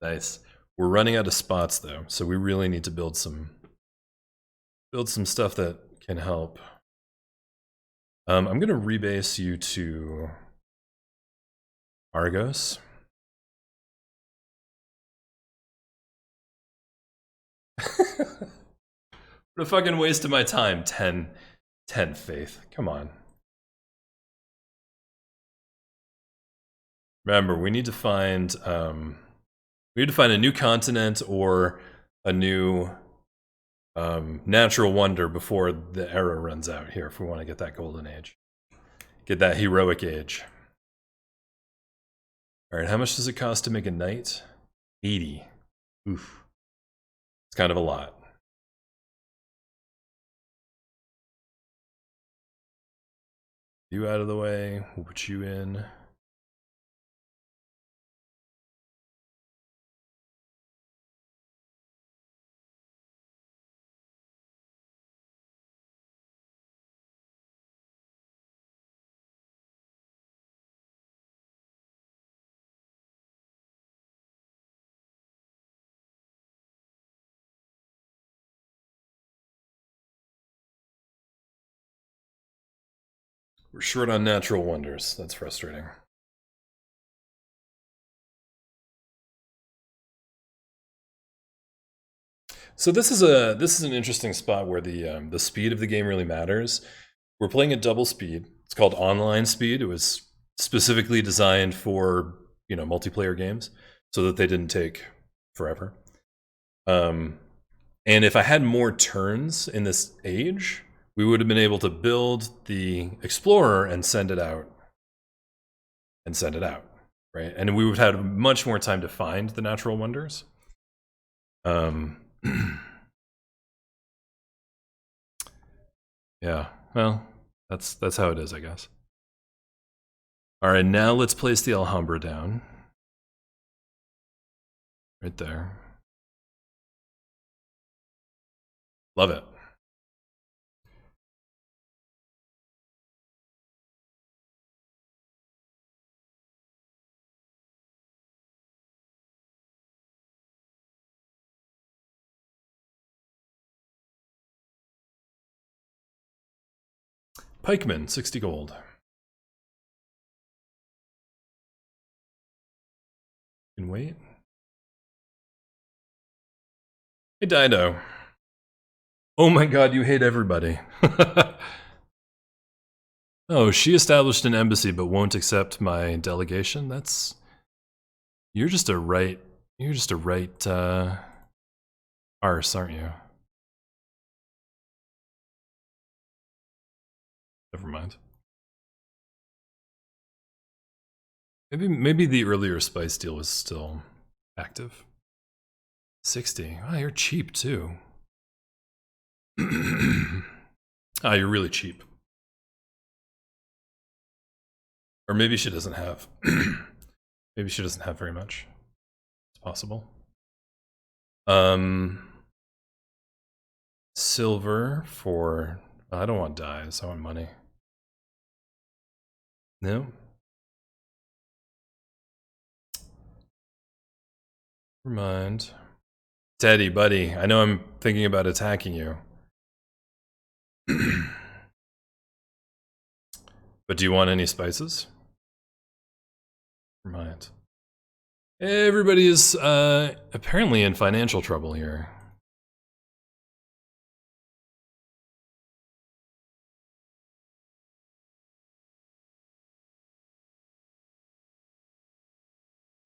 Nice. We're running out of spots though, so we really need to build some stuff that can help. I'm gonna rebase you to Argos. What a fucking waste of my time. 10 faith. Come on. Remember, we need to find a new continent or a new natural wonder before the era runs out here if we want to get that golden age. Get that heroic age. Alright, how much does it cost to make a knight? 80. Oof. It's kind of a lot. You out of the way, we'll put you in. We're short on natural wonders. That's frustrating. So this is an interesting spot where the speed of the game really matters. We're playing at double speed. It's called online speed. It was specifically designed for, you know, multiplayer games so that they didn't take forever. And if I had more turns in this age, we would have been able to build the explorer and send it out. Right? And we would have had much more time to find the natural wonders. Yeah, well, that's how it is, I guess. All right, now let's place the Alhambra down. Right there. Love it. Pikeman, 60 gold. Can wait. Hey, Dido. Oh my god, you hate everybody. Oh, she established an embassy but won't accept my delegation? That's... You're just a right arse, aren't you? Never mind. Maybe the earlier spice deal was still active. 60. Oh, you're cheap too. Ah, you're really cheap. Or maybe she doesn't have. Maybe she doesn't have very much. It's possible. Silver for... I don't want dyes, I want money. No? Never mind. Teddy, buddy, I know I'm thinking about attacking you. But do you want any spices? Never mind. Everybody is apparently in financial trouble here.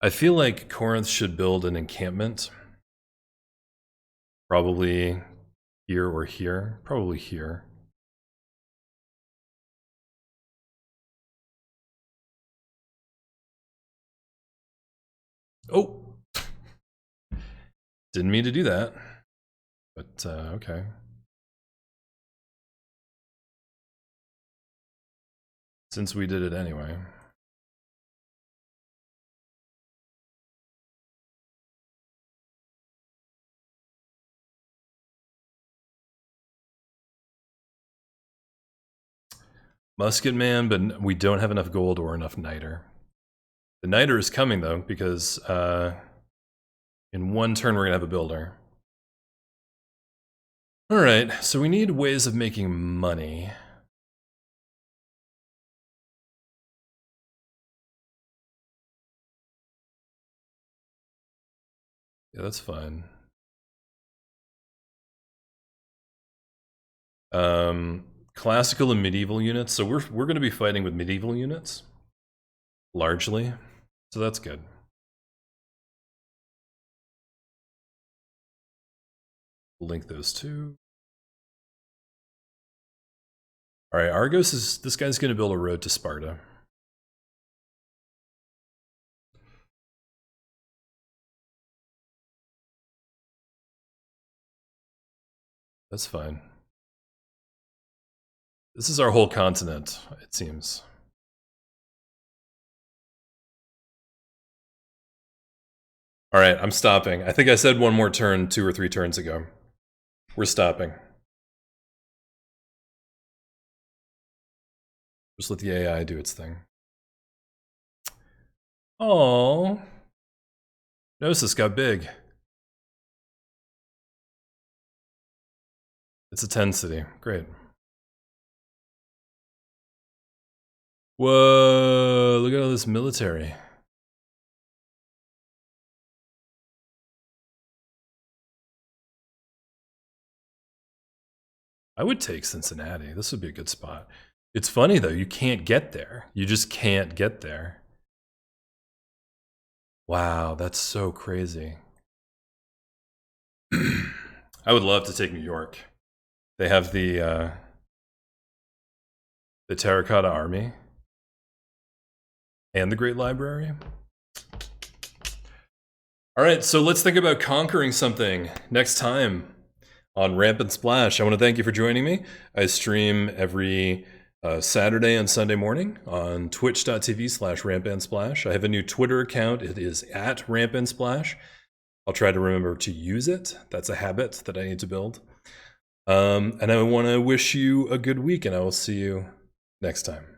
I feel like Corinth should build an encampment. Probably here or here. Probably here. Oh! Didn't mean to do that. But, okay. Since we did it anyway. Musket Man, but we don't have enough gold or enough niter. The niter is coming though, because in one turn we're gonna have a builder. Alright, so we need ways of making money. Yeah, that's fine. Classical and medieval units. So we're going to be fighting with medieval units, largely. So that's good. Link those two. All right, Argos is... This guy's going to build a road to Sparta. That's fine. This is our whole continent, it seems. All right, I'm stopping. I think I said one more turn 2 or 3 turns ago. We're stopping. Just let the AI do its thing. Oh, Gnosis got big. It's a 10 city. Great. Whoa, look at all this military. I would take Cincinnati. This would be a good spot. It's funny though, you can't get there. You just can't get there. Wow, that's so crazy. I would love to take New York. They have the Terracotta Army and the Great Library. All right, so let's think about conquering something next time on Rampant Splash. I want to thank you for joining me. I stream every Saturday and Sunday morning on twitch.tv/rampantsplash. I have a new Twitter account. It is @rampantsplash. I'll try to remember to use it. That's a habit that I need to build. And I want to wish you a good week, and I will see you next time.